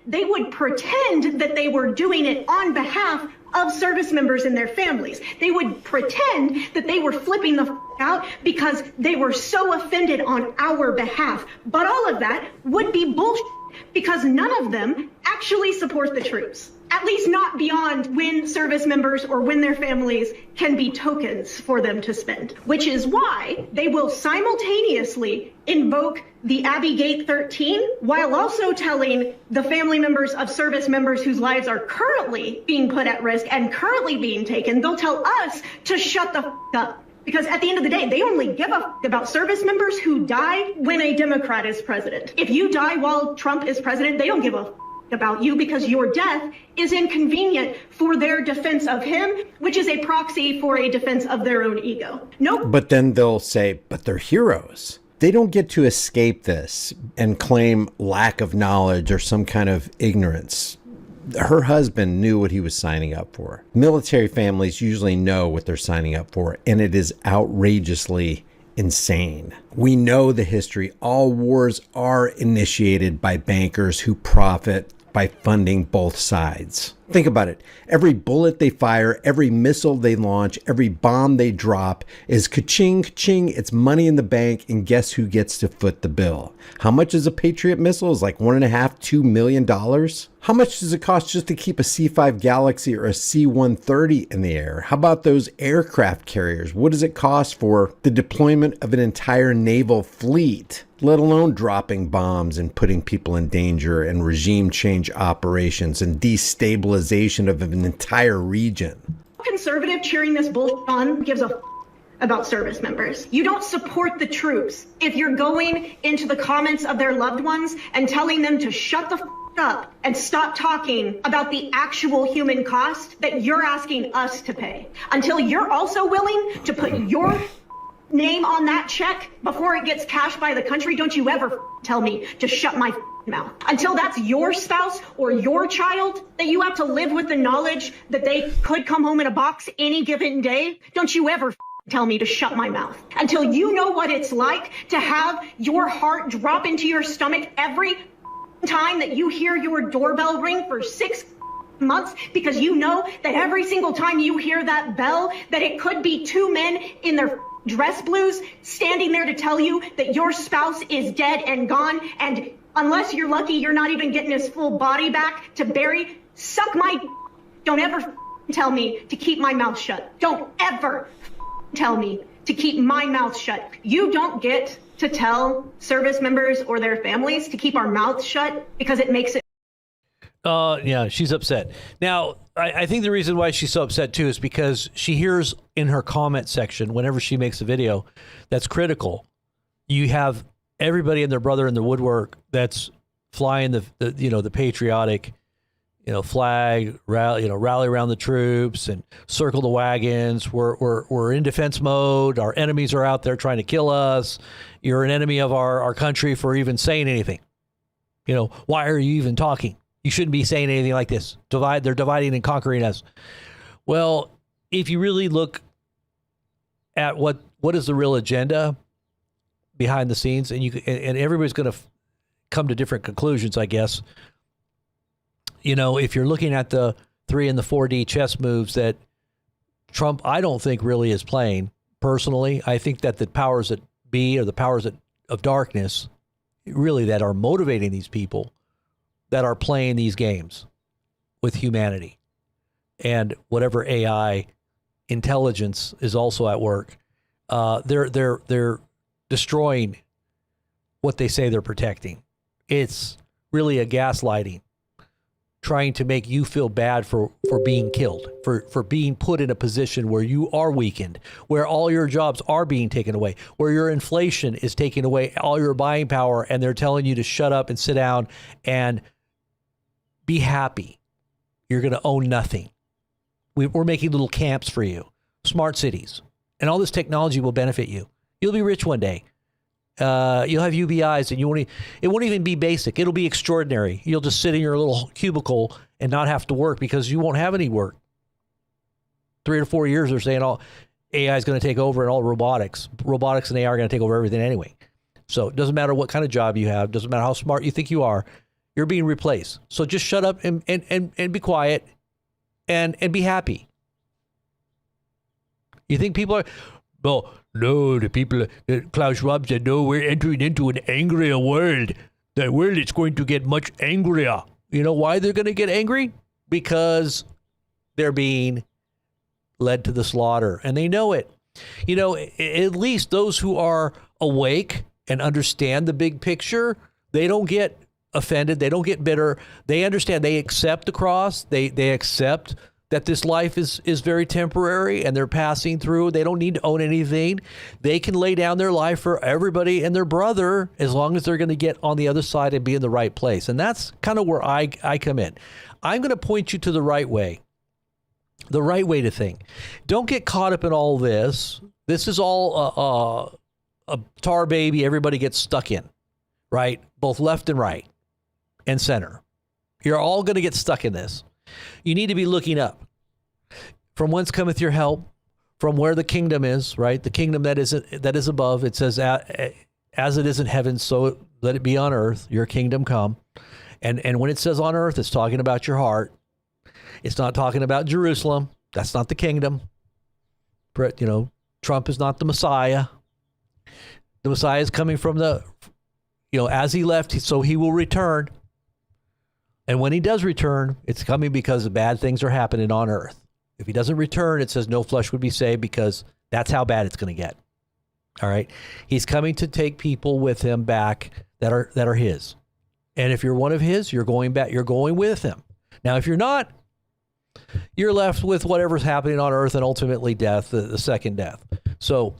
They would pretend that they were doing it on behalf of service members and their families. They would pretend that they were flipping the out because they were so offended on our behalf. But all of that would be bullshit because none of them actually support the troops. At least not beyond when service members or when their families can be tokens for them to spend, which is why they will simultaneously invoke the Abbey Gate 13 while also telling the family members of service members whose lives are currently being put at risk and currently being taken, they'll tell us to shut the up. Because at the end of the day, they only give a about service members who die when a Democrat is president. If you die while Trump is president, they don't give a about you because your death is inconvenient for their defense of him, which is a proxy for a defense of their own ego. Nope. But then they'll say, but they're heroes. They don't get to escape this and claim lack of knowledge or some kind of ignorance. Her husband knew what he was signing up for. Military families usually know what they're signing up for, and it is outrageously insane. We know the history. All wars are initiated by bankers who profit by funding both sides. Think about it. Every bullet they fire, every missile they launch, every bomb they drop is ka-ching, ka-ching. It's money in the bank, and guess who gets to foot the bill? How much is a Patriot missile? It's like $1.5, $2 million. How much does it cost just to keep a C-5 Galaxy or a C-130 in the air? How about those aircraft carriers? What does it cost for the deployment of an entire naval fleet, let alone dropping bombs and putting people in danger and regime change operations and destabilization of an entire region? Conservative cheering this bullshit on gives a about service members. You don't support the troops if you're going into the comments of their loved ones and telling them to shut the up and stop talking about the actual human cost that you're asking us to pay. Until you're also willing to put your name on that check before it gets cashed by the country, don't you ever tell me to shut my mouth. Until that's your spouse or your child that you have to live with the knowledge that they could come home in a box any given day, don't you ever tell me to shut my mouth. Until you know what it's like to have your heart drop into your stomach every time that you hear your doorbell ring for 6 months, because you know that every single time you hear that bell, that it could be two men in their dress blues standing there to tell you that your spouse is dead and gone, and unless you're lucky, you're not even getting his full body back to bury. Suck my... Don't ever tell me to keep my mouth shut. Don't ever tell me to keep my mouth shut. You don't get to tell service members or their families to keep our mouths shut because it makes it... Yeah, she's upset. Now, I think the reason why she's so upset, too, is because she hears in her comment section, whenever she makes a video that's critical, you have everybody and their brother in the woodwork that's flying the patriotic, flag, rally around the troops and circle the wagons. We're in defense mode. Our enemies are out there trying to kill us. You're an enemy of our country for even saying anything. Why are you even talking? You shouldn't be saying anything like this. They're dividing and conquering us. Well, if you really look at what is the real agenda behind the scenes, and everybody's going to come to different conclusions, I guess. If you're looking at the 3 and the 4D chess moves that Trump, I don't think really is playing. Personally, I think that the powers that be, or the powers of darkness, really that are motivating these people, that are playing these games with humanity, and whatever AI intelligence is also at work. They're destroying what they say they're protecting. It's really a gaslighting, trying to make you feel bad for being killed, for being put in a position where you are weakened, where all your jobs are being taken away, where your inflation is taking away all your buying power, and they're telling you to shut up and sit down and be happy. You're going to own nothing. We're making little camps for you, smart cities, and all this technology will benefit you. You'll be rich one day. You'll have UBIs, and it won't even be basic. It'll be extraordinary. You'll just sit in your little cubicle and not have to work because you won't have any work. 3 or 4 years, they're saying all AI is going to take over, and all robotics and AI are going to take over everything anyway. So it doesn't matter what kind of job you have. Doesn't matter how smart you think you are. You're being replaced. So just shut up and be quiet and be happy. You think people are... Well, no, the people, Klaus Schwab said, no, we're entering into an angrier world. The world is going to get much angrier. You know why they're going to get angry? Because they're being led to the slaughter, and they know it. You know, at least those who are awake and understand the big picture, they don't get offended. They don't get bitter. They understand. They accept the cross. They accept that this life is very temporary and they're passing through. They don't need to own anything. They can lay down their life for everybody and their brother as long as they're going to get on the other side and be in the right place. And that's kind of where I come in. I'm going to point you to the right way to think. Don't get caught up in all this. This is all a tar baby everybody gets stuck in, right? Both left and right and center. You're all going to get stuck in this. You need to be looking up. From whence cometh your help? From where the kingdom is, right? The kingdom that is above. It says, as it is in heaven, so let it be on earth. Your kingdom come. And when it says on earth, it's talking about your heart. It's not talking about Jerusalem. That's not the kingdom. But, you know, Trump is not the Messiah. The Messiah is coming from as he left, so he will return. And when he does return, it's coming because bad things are happening on earth. If he doesn't return, it says no flesh would be saved, because that's how bad it's going to get. All right. He's coming to take people with him back that are his. And if you're one of his, you're going back, you're going with him. Now, if you're not, you're left with whatever's happening on earth and ultimately death, the second death. So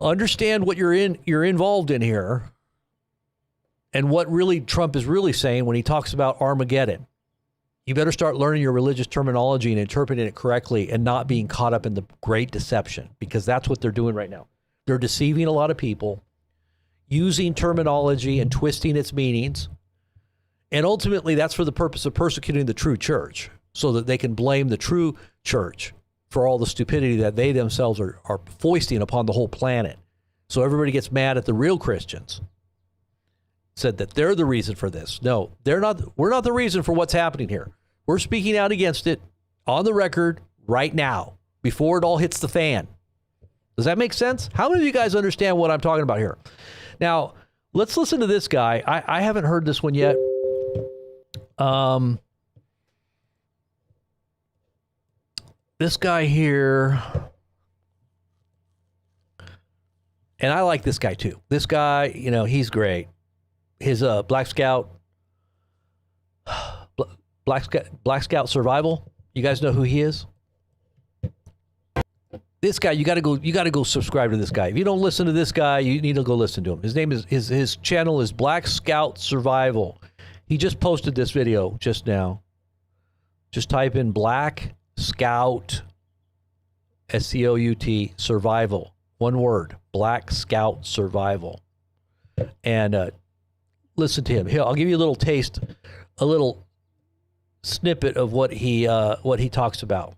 understand what you're involved in here. And what really Trump is really saying when he talks about Armageddon. You better start learning your religious terminology and interpreting it correctly and not being caught up in the great deception, because that's what they're doing right now. They're deceiving a lot of people, using terminology and twisting its meanings. And ultimately, that's for the purpose of persecuting the true church, so that they can blame the true church for all the stupidity that they themselves are foisting upon the whole planet. So everybody gets mad at the real Christians. Said that they're the reason for this. No, they're not. We're not the reason for what's happening here. We're speaking out against it on the record right now, before it all hits the fan. Does that make sense? How many of you guys understand what I'm talking about here? Now, let's listen to this guy. I haven't heard this one yet. This guy here, and I like this guy too. This guy, he's great. His Black Scout Survival. You guys know who he is? This guy, you got to go subscribe to this guy. If you don't listen to this guy, you need to go listen to him. His name is his channel is Black Scout Survival. He just posted this video just now. Just type in Black Scout SCOUT Survival. One word, Black Scout Survival. And listen to him. Here, I'll give you a little taste, a little snippet of what he talks about.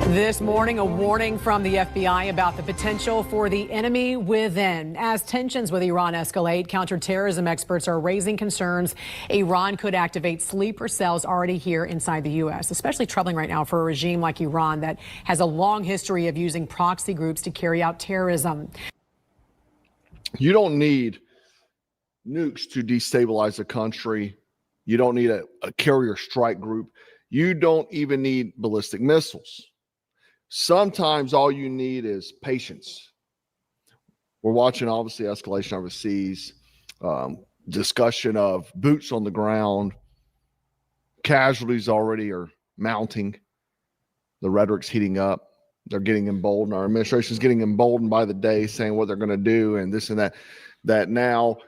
This morning, a warning from the FBI about the potential for the enemy within. As tensions with Iran escalate, counterterrorism experts are raising concerns Iran could activate sleeper cells already here inside the U.S., especially troubling right now for a regime like Iran that has a long history of using proxy groups to carry out terrorism. You don't need nukes to destabilize a country. You don't need a carrier strike group. You don't even need ballistic missiles. Sometimes all you need is patience. We're watching, obviously, escalation overseas, discussion of boots on the ground. Casualties already are mounting. The rhetoric's heating up. They're getting emboldened. Our administration is getting emboldened by the day, saying what they're going to do and this and that. That now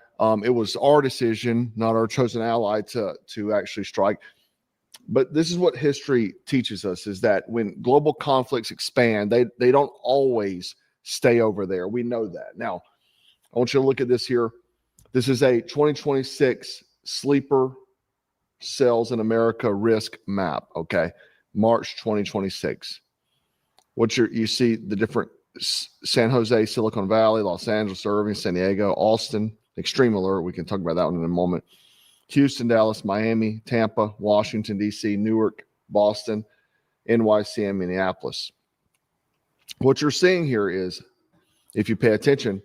it was our decision, not our chosen ally, to actually strike. But this is what history teaches us, is that when global conflicts expand, they don't always stay over there. We know that. Now, I want you to look at this here. This is a 2026 sleeper cells in America risk map, okay? March 2026. You see the different San Jose, Silicon Valley, Los Angeles, Irving, San Diego, Austin, extreme alert. We can talk about that one in a moment. Houston, Dallas, Miami, Tampa, Washington, D.C., Newark, Boston, NYC, and Minneapolis. What you're seeing here is, if you pay attention,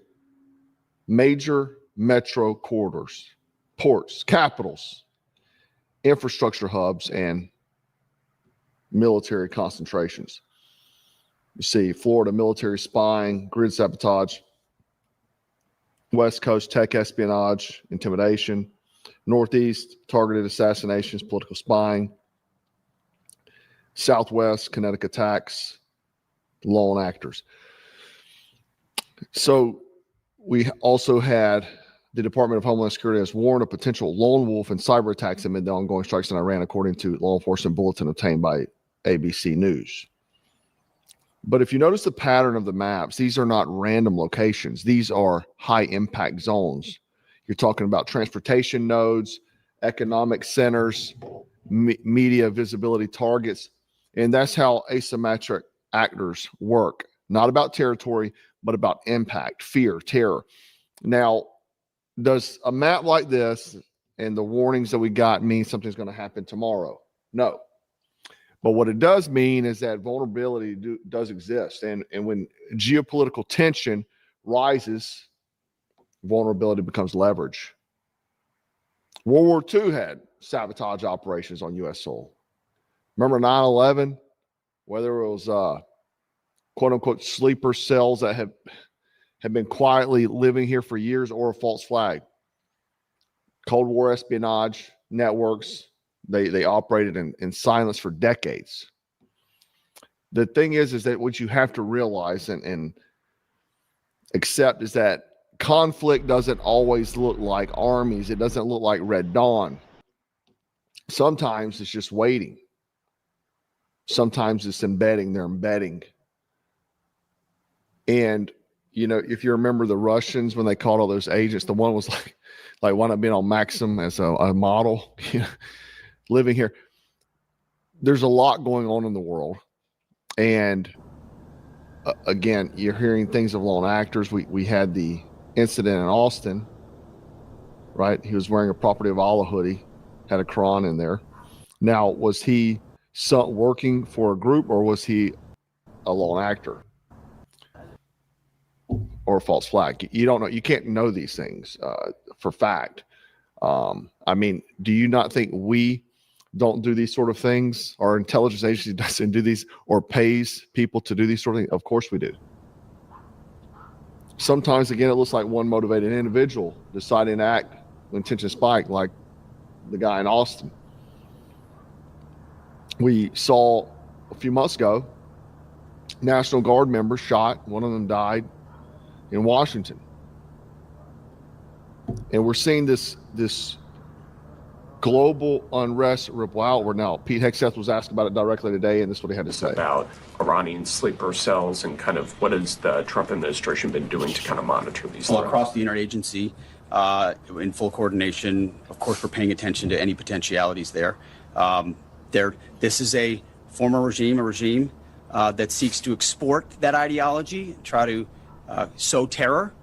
major metro corridors, ports, capitals, infrastructure hubs, and military concentrations. You see Florida military spying, grid sabotage, West Coast tech espionage, intimidation, Northeast targeted assassinations, political spying, Southwest kinetic attacks, lone actors. So we also had the Department of Homeland Security has warned of potential lone wolf and cyber attacks amid the ongoing strikes in Iran, according to law enforcement bulletin obtained by ABC News. But if you notice the pattern of the maps, these are not random locations. These are high impact zones. You're talking about transportation nodes, economic centers, media visibility targets. And that's how asymmetric actors work. Not about territory, but about impact, fear, terror. Now, does a map like this and the warnings that we got mean something's going to happen tomorrow? No. But what it does mean is that vulnerability does exist. And when geopolitical tension rises, vulnerability becomes leverage. World War II had sabotage operations on U.S. soil. Remember 9/11? Whether it was quote unquote sleeper cells that have been quietly living here for years, or a false flag. Cold War espionage networks, they operated in silence for decades. The thing is that what you have to realize and accept is that conflict doesn't always look like armies. It doesn't look like Red Dawn. Sometimes it's just waiting. Sometimes it's embedding. They're embedding. And, you know, if you remember the Russians, when they called all those agents, the one was like wound up being on Maxim as a model, living here. There's a lot going on in the world. And again, you're hearing things of lone actors. We had the incident in Austin, right? He was wearing a Property of Allah hoodie, had a Quran in there. Now, was he working for a group, or was he a lone actor or a false flag? You don't know. You can't know these things for fact. I mean, do you not think we don't do these sort of things? Our intelligence agency doesn't do these, or pays people to do these sort of things? Of course we do. Sometimes, again, it looks like one motivated individual deciding to act when tension spiked, like the guy in Austin. We saw a few months ago, National Guard members shot. One of them died in Washington. And we're seeing this global unrest ripple outward. Now, Pete Hegseth was asked about it directly today, and this is what he had to say. About Iranian sleeper cells and kind of what has the Trump administration been doing to kind of monitor these? Well, across the interagency, in full coordination, of course, we're paying attention to any potentialities there. This is a former regime, a regime that seeks to export that ideology, try to sow terror.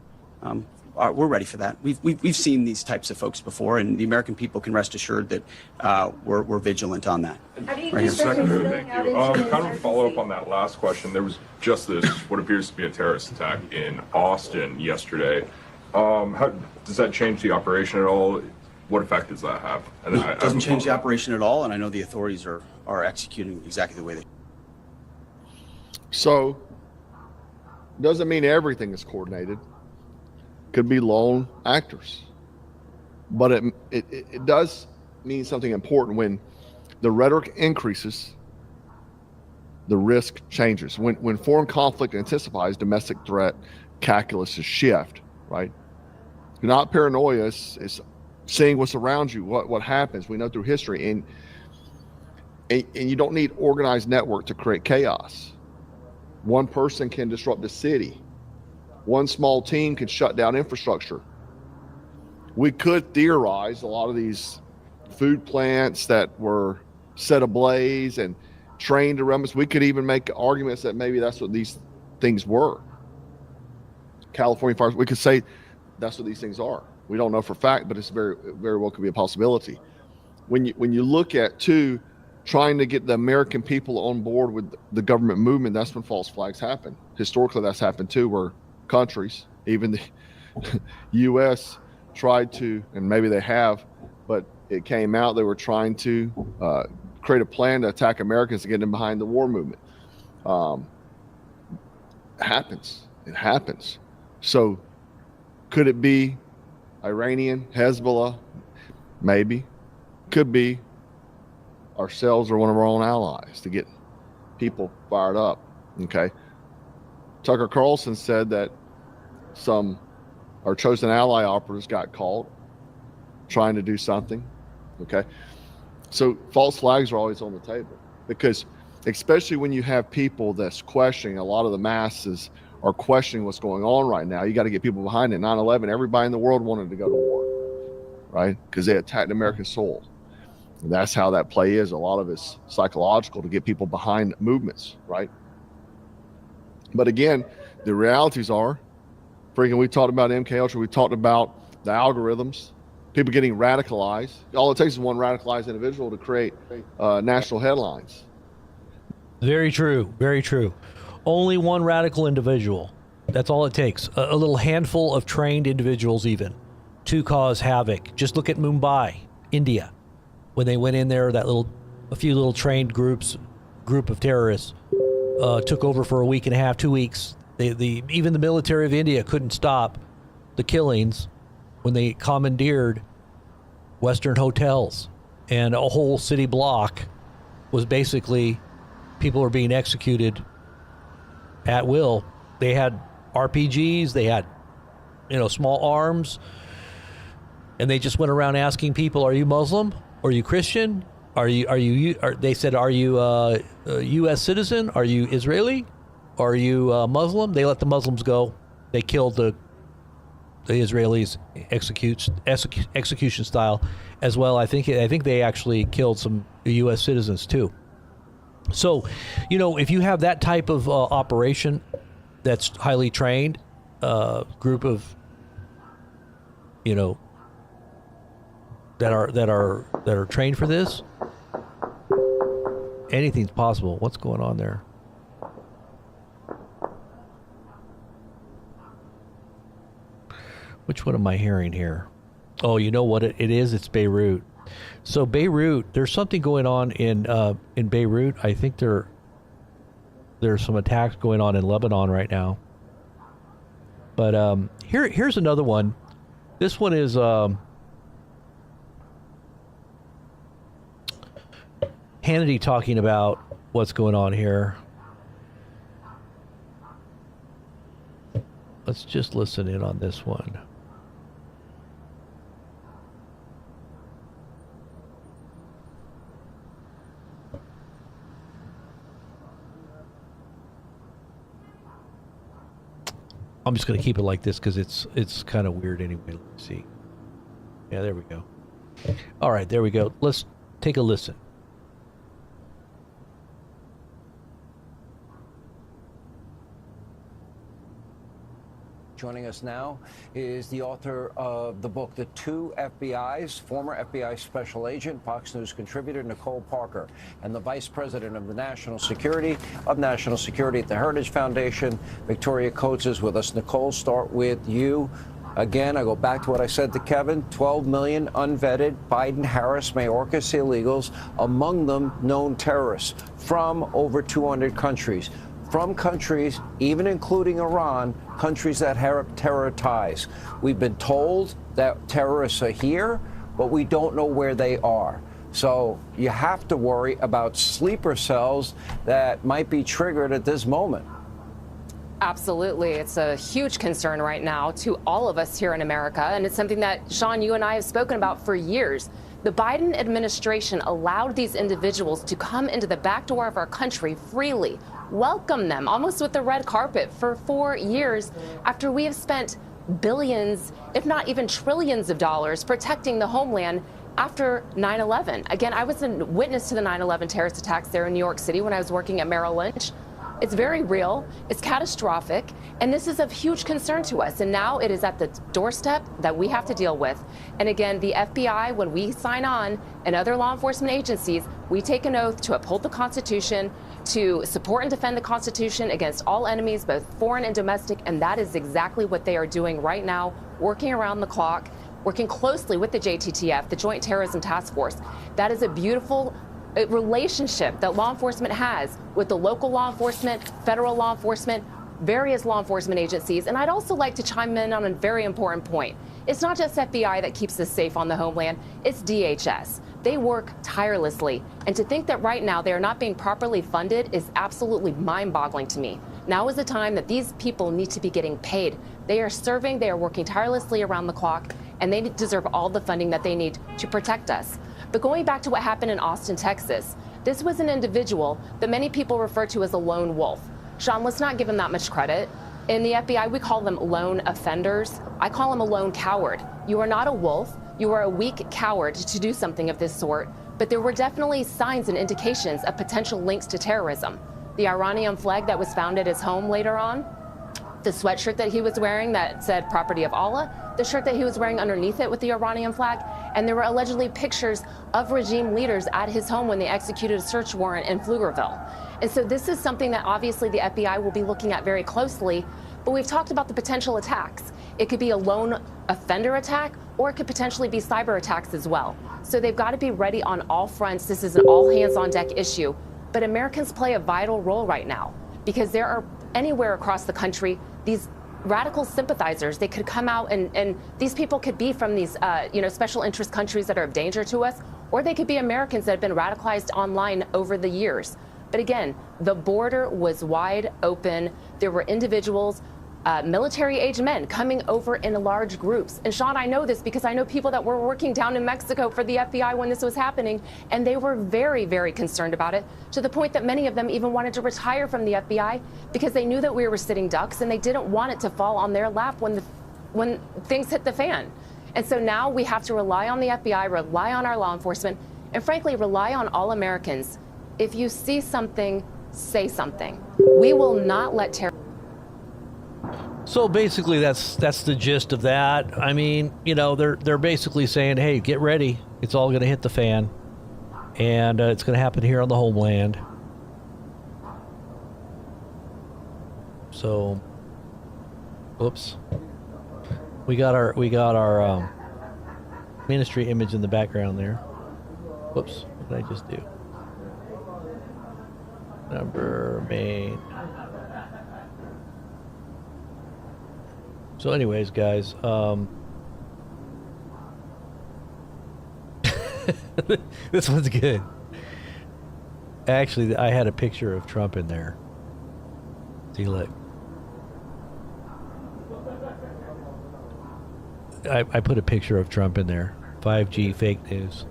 We're ready for that. We've seen these types of folks before, and the American people can rest assured that we're vigilant on that. Thank you. Kind of a follow up on that last question. There was just this what appears to be a terrorist attack in Austin yesterday. How does that change the operation at all? What effect does that have? And it doesn't change the operation at all, and I know the authorities are executing exactly the way they. So, doesn't mean everything is coordinated. Could be lone actors, but it does mean something important. When the rhetoric increases, the risk changes. When foreign conflict intensifies, domestic threat calculus is shift, right? Not paranoia, it's seeing what's around you, what happens. We know through history, and you don't need organized network to create chaos. One person can disrupt the city. One small team can shut down infrastructure. We could theorize a lot of these food plants that were set ablaze and trained around us. We could even make arguments that maybe that's what these things were. California fires, we could say that's what these things are. We don't know for a fact, but it's very, very well could be a possibility. When you look at, too, trying to get the American people on board with the government movement, that's when false flags happen. historically that's happened too, where countries, even the U.S. tried to, and maybe they have, but it came out they were trying to create a plan to attack Americans to get them behind the war movement. It happens. So could it be Iranian, Hezbollah? Maybe. Could be ourselves or one of our own allies to get people fired up. Okay. Tucker Carlson said that our chosen ally operatives got caught trying to do something. Okay. So false flags are always on the table, because especially when you have people that's questioning, a lot of the masses are questioning what's going on right now. You got to get people behind it. 9/11, everybody in the world wanted to go to war, right? Because they attacked American soil. And that's how that play is. A lot of it's psychological to get people behind movements, right? But again, the realities are, we talked about MK Ultra, we talked about the algorithms, people getting radicalized. All it takes is one radicalized individual to create national headlines. Very true. Very true. Only one radical individual. That's all it takes. A little handful of trained individuals even to cause havoc. Just look at Mumbai, India. When they went in there, a few little trained group of terrorists took over for a week and a half, 2 weeks. Even the military of India couldn't stop the killings when they commandeered Western hotels, and a whole city block was basically, people were being executed at will. They had RPGs, they had, small arms, and they just went around asking people, "Are you Muslim? Are you Christian? They said, "Are you a U.S. citizen? Are you Israeli? Are you Muslim?" They let the Muslims go. They killed the Israelis execution style as well. I think they actually killed some U.S. citizens too. So, if you have that type of operation that's highly trained, group of, that are trained for this, anything's possible. What's going on there? Which one am I hearing here? Oh, you know what it is? It's Beirut. So Beirut, there's something going on in Beirut. I think there's some attacks going on in Lebanon right now. But here's another one. This one is Hannity talking about what's going on here. Let's just listen in on this one. I'm just going to keep it like this because it's kind of weird anyway. Let me see. Yeah, there we go. All right, there we go. Let's take a listen. Joining us now is the author of the book, The Two FBIs, former FBI special agent, Fox News contributor Nicole Parker, and the vice president of National Security at the Heritage Foundation, Victoria Coates, is with us. Nicole, start with you. Again, I go back to what I said to Kevin, 12 million unvetted Biden-Harris Mayorkas illegals, among them known terrorists from over 200 countries. From countries, even including Iran, countries that have terror ties. We've been told that terrorists are here, but we don't know where they are. So you have to worry about sleeper cells that might be triggered at this moment. Absolutely. It's a huge concern right now to all of us here in America, and it's something that, Sean, you and I have spoken about for years. The Biden administration allowed these individuals to come into the back door of our country freely, welcome them almost with the red carpet for 4 years after we have spent billions, if not even trillions of dollars protecting the homeland after 9/11. Again, I was a witness to the 9/11 terrorist attacks there in New York City when I was working at Merrill Lynch. It's very real, it's catastrophic, and this is of huge concern to us. And now it is at the doorstep that we have to deal with. And again, the FBI, when we sign on, and other law enforcement agencies, we take an oath to uphold the Constitution, to support and defend the Constitution against all enemies, both foreign and domestic, and that is exactly what they are doing right now, working around the clock, working closely with the JTTF, the Joint Terrorism Task Force. That is a beautiful relationship that law enforcement has with the local law enforcement, federal law enforcement, various law enforcement agencies. And I'd also like to chime in on a very important point. It's not just FBI that keeps us safe on the homeland, it's DHS. They work tirelessly. And to think that right now they are not being properly funded is absolutely mind-boggling to me. Now is the time that these people need to be getting paid. They are serving, they are working tirelessly around the clock, and they deserve all the funding that they need to protect us. But going back to what happened in Austin, Texas, this was an individual that many people refer to as a lone wolf. Sean, let's not give him that much credit. In the FBI, we call them lone offenders. I call him a lone coward. You are not a wolf. You are a weak coward to do something of this sort. But there were definitely signs and indications of potential links to terrorism. The Iranian flag that was found at his home later on, the sweatshirt that he was wearing that said property of Allah, the shirt that he was wearing underneath it with the Iranian flag, and there were allegedly pictures of regime leaders at his home when they executed a search warrant in Pflugerville. And so this is something that obviously the FBI will be looking at very closely, but we've talked about the potential attacks. It could be a lone offender attack, or it could potentially be cyber attacks as well. So they've got to be ready on all fronts. This is an all hands on deck issue, but Americans play a vital role right now because there are anywhere across the country, these radical sympathizers, they could come out and these people could be from these special interest countries that are of danger to us, or they could be Americans that have been radicalized online over the years. But again, the border was wide open. There were individuals, military-age men coming over in large groups. And Sean, I know this because I know people that were working down in Mexico for the FBI when this was happening, and they were very, very concerned about it, to the point that many of them even wanted to retire from the FBI because they knew that we were sitting ducks and they didn't want it to fall on their lap when things hit the fan. And so now we have to rely on the FBI, rely on our law enforcement, and frankly, rely on all Americans. If you see something, say something. We will not let terror. So basically, that's the gist of that. I mean, they're basically saying, hey, get ready. It's all going to hit the fan. And it's going to happen here on the homeland. So, whoops. We got our ministry image in the background there. Whoops, what did I just do? Number main. So anyways, guys, this one's good. Actually, I had a picture of Trump in there. See, look. I put a picture of Trump in there. 5G fake news.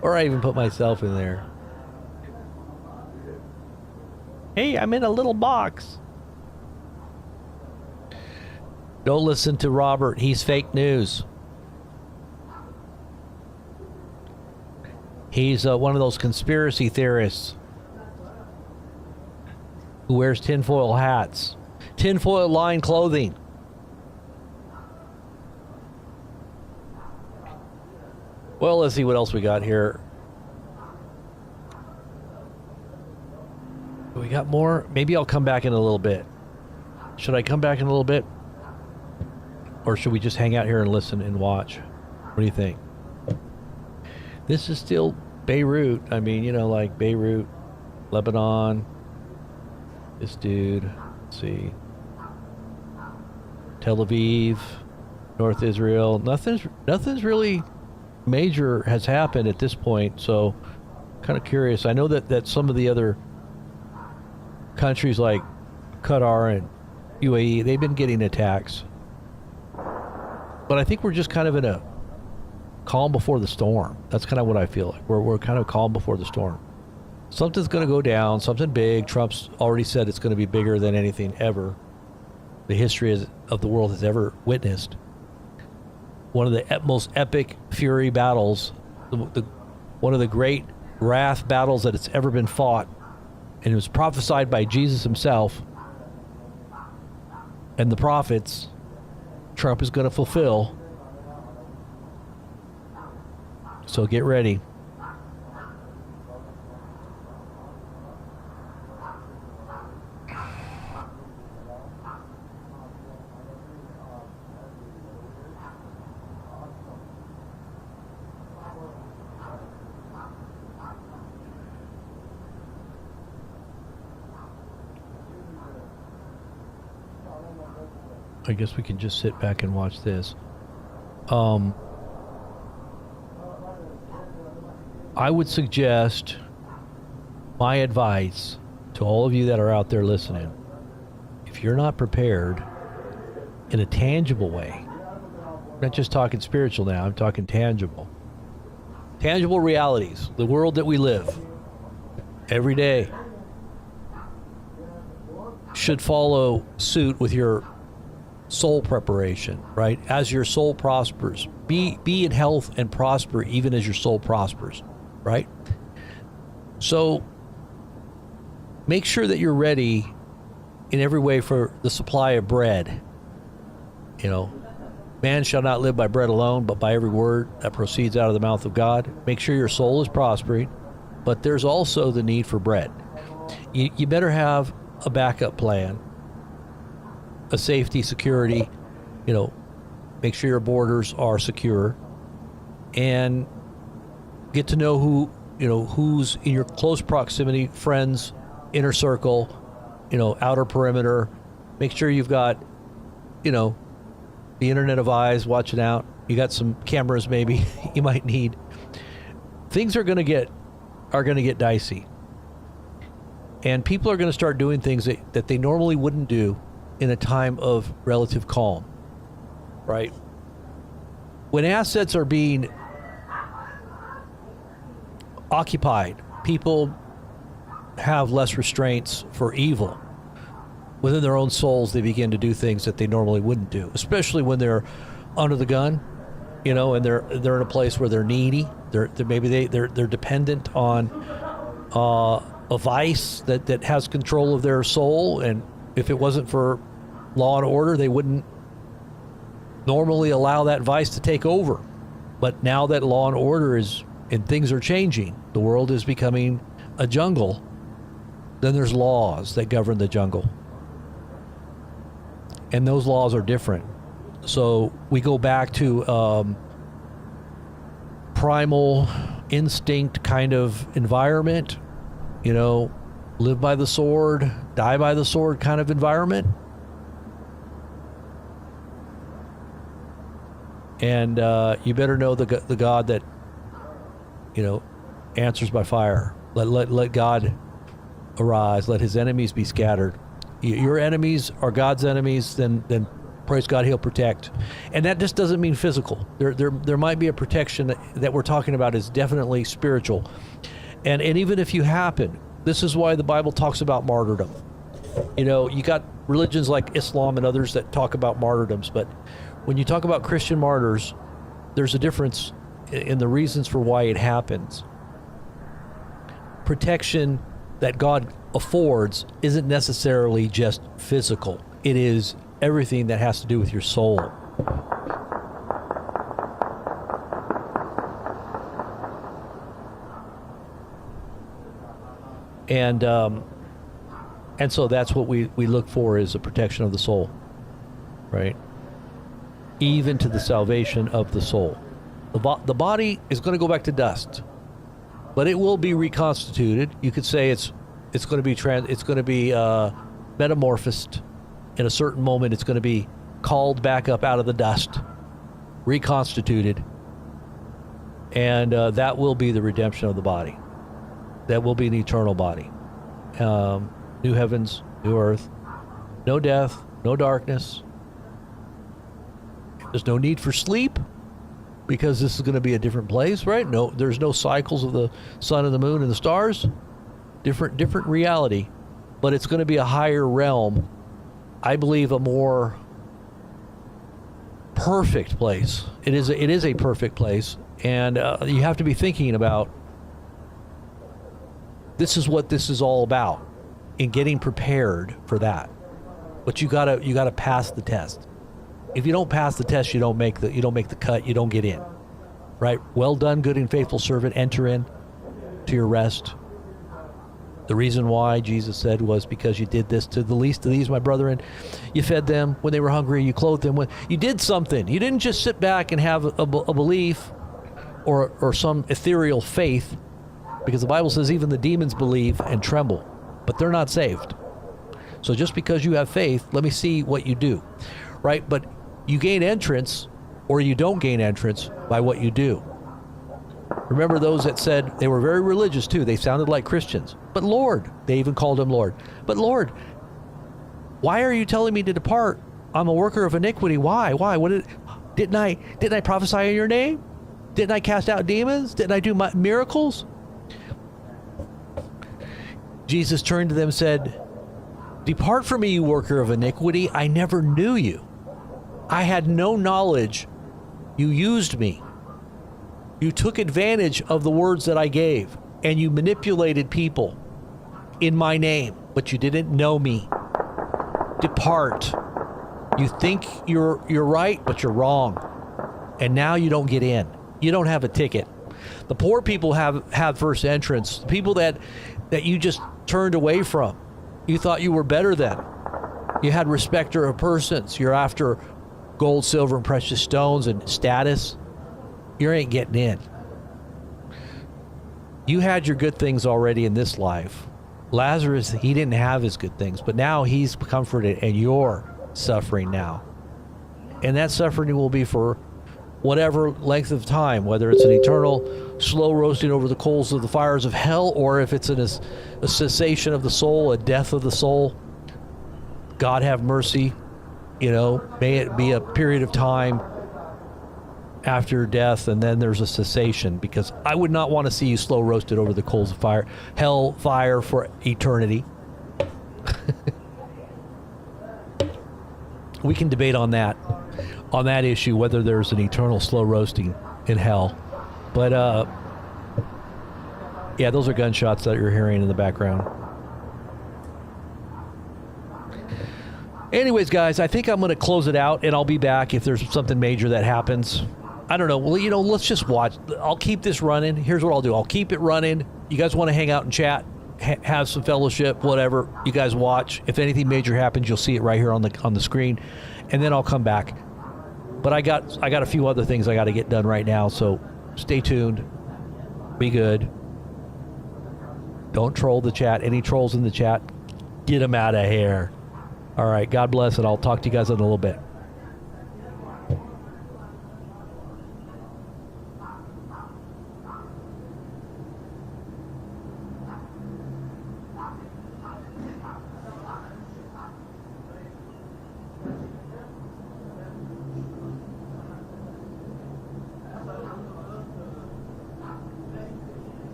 Or I even put myself in there. Hey, I'm in a little box. Don't listen to Robert. He's fake news. He's one of those conspiracy theorists who wears tinfoil hats, tinfoil lined clothing. Well, let's see what else we got here. We got more? Maybe I'll come back in a little bit. Should I come back in a little bit? Or should we just hang out here and listen and watch? What do you think? This is still Beirut. I mean, like Beirut, Lebanon. This dude. Let's see. Tel Aviv, North Israel. Nothing's really major has happened at this point, so kind of curious. I know that some of the other countries like Qatar and UAE, they've been getting attacks, but I think we're just kind of in a calm before the storm. That's kind of what I feel like. We're kind of calm before the storm. Something's going to go down, something big. Trump's already said it's going to be bigger than anything ever the history of the world has ever witnessed. One of the most epic fury battles, one of the great wrath battles that it's ever been fought, and it was prophesied by Jesus himself and the prophets. Trump is going to fulfill. So get ready. I guess we can just sit back and watch this. I would suggest, my advice to all of you that are out there listening, if you're not prepared in a tangible way, I'm not just talking spiritual now, I'm talking tangible. Tangible realities, the world that we live every day should follow suit with your soul preparation, right? As your soul prospers, be in health and prosper even as your soul prospers, right? So make sure that you're ready in every way for the supply of bread. You know, man shall not live by bread alone, but by every word that proceeds out of the mouth of God. Make sure your soul is prospering, but there's also the need for bread. You better have a backup plan, a safety, security, you know, make sure your borders are secure, and get to know who, you know, who's in your close proximity, friends, inner circle, you know, outer perimeter. Make sure you've got, you know, the internet of eyes watching out. You got some cameras maybe you might need. Things are going to get dicey. And people are going to start doing things that they normally wouldn't do in a time of relative calm, right? When assets are being occupied, people have less restraints for evil. Within their own souls, they begin to do things that they normally wouldn't do, especially when they're under the gun, you know, and they're in a place where they're needy. They're dependent on a vice that has control of their soul, and if it wasn't for law and order, they wouldn't normally allow that vice to take over. But now that law and order is, and things are changing, the world is becoming a jungle, then there's laws that govern the jungle. And those laws are different. So we go back to primal instinct kind of environment, you know, live by the sword, die by the sword kind of environment. And you better know the God that, you know, answers by fire. Let God arise. Let his enemies be scattered. Your enemies are God's enemies, then praise God, he'll protect. And that just doesn't mean physical. There might be a protection that we're talking about is definitely spiritual. And even if you happen, this is why the Bible talks about martyrdom. You know, you got religions like Islam and others that talk about martyrdoms, but when you talk about Christian martyrs, there's a difference in the reasons for why it happens. Protection that God affords isn't necessarily just physical. It is everything that has to do with your soul. And so that's what we look for, is a protection of the soul, right? Even to the salvation of the soul. The body is going to go back to dust, but it will be reconstituted. You could say it's going to be metamorphosed in a certain moment. It's going to be called back up out of the dust, reconstituted, and that will be the redemption of the body. That will be an eternal body. New heavens, new earth, no death, no darkness. There's no need for sleep, because this is going to be a different place, right? No, there's no cycles of the sun and the moon and the stars. Different reality, but it's going to be a higher realm. I believe a more perfect place. It is a perfect place, and you have to be thinking about, this is what this is all about, in getting prepared for that. But you gotta pass the test. If you don't pass the test, you don't make the cut. You don't get in, right? Well done, good and faithful servant. Enter in to your rest. The reason why Jesus said was because you did this to the least of these, my brethren. You fed them when they were hungry. You clothed them when you did something. You didn't just sit back and have a belief or some ethereal faith, because the Bible says even the demons believe and tremble, but they're not saved. So just because you have faith, let me see what you do. right? But you gain entrance or you don't gain entrance by what you do. Remember those that said, they were very religious too. They sounded like Christians. But Lord, they even called him Lord. But Lord, why are you telling me to depart? I'm a worker of iniquity. Why? Didn't I prophesy in your name? Didn't I cast out demons? Didn't I do miracles? Jesus turned to them and said, depart from me, you worker of iniquity. I never knew you. I had no knowledge. You used me. You took advantage of the words that I gave, and you manipulated people in my name, but you didn't know me. Depart. You think you're right, but you're wrong. And now you don't get in. You don't have a ticket. The poor people have first entrance. The people that you just turned away from. You thought you were better than. You had respecter of persons. You're after gold, silver, and precious stones and status. You ain't getting in. You had your good things already in this life. Lazarus, he didn't have his good things, but now he's comforted and you're suffering now. And that suffering will be for whatever length of time, whether it's an eternal slow roasting over the coals of the fires of hell, or if it's a cessation of the soul, a death of the soul. God have mercy. May it be a period of time after death, and then there's a cessation, because I would not want to see you slow roasted over the coals of fire, hell fire for eternity. We can debate on that issue, whether there's an eternal slow roasting in hell. But yeah, those are gunshots that you're hearing in the background. Anyways, guys, I think I'm going to close it out, and I'll be back if there's something major that happens. I don't know. Well, let's just watch. I'll keep this running. Here's what I'll do. I'll keep it running. You guys want to hang out and chat, have some fellowship, whatever. You guys watch. If anything major happens, you'll see it right here on the screen, and then I'll come back. But I got a few other things I got to get done right now, so stay tuned. Be good. Don't troll the chat. Any trolls in the chat, get them out of here. All right. God bless, and I'll talk to you guys in a little bit.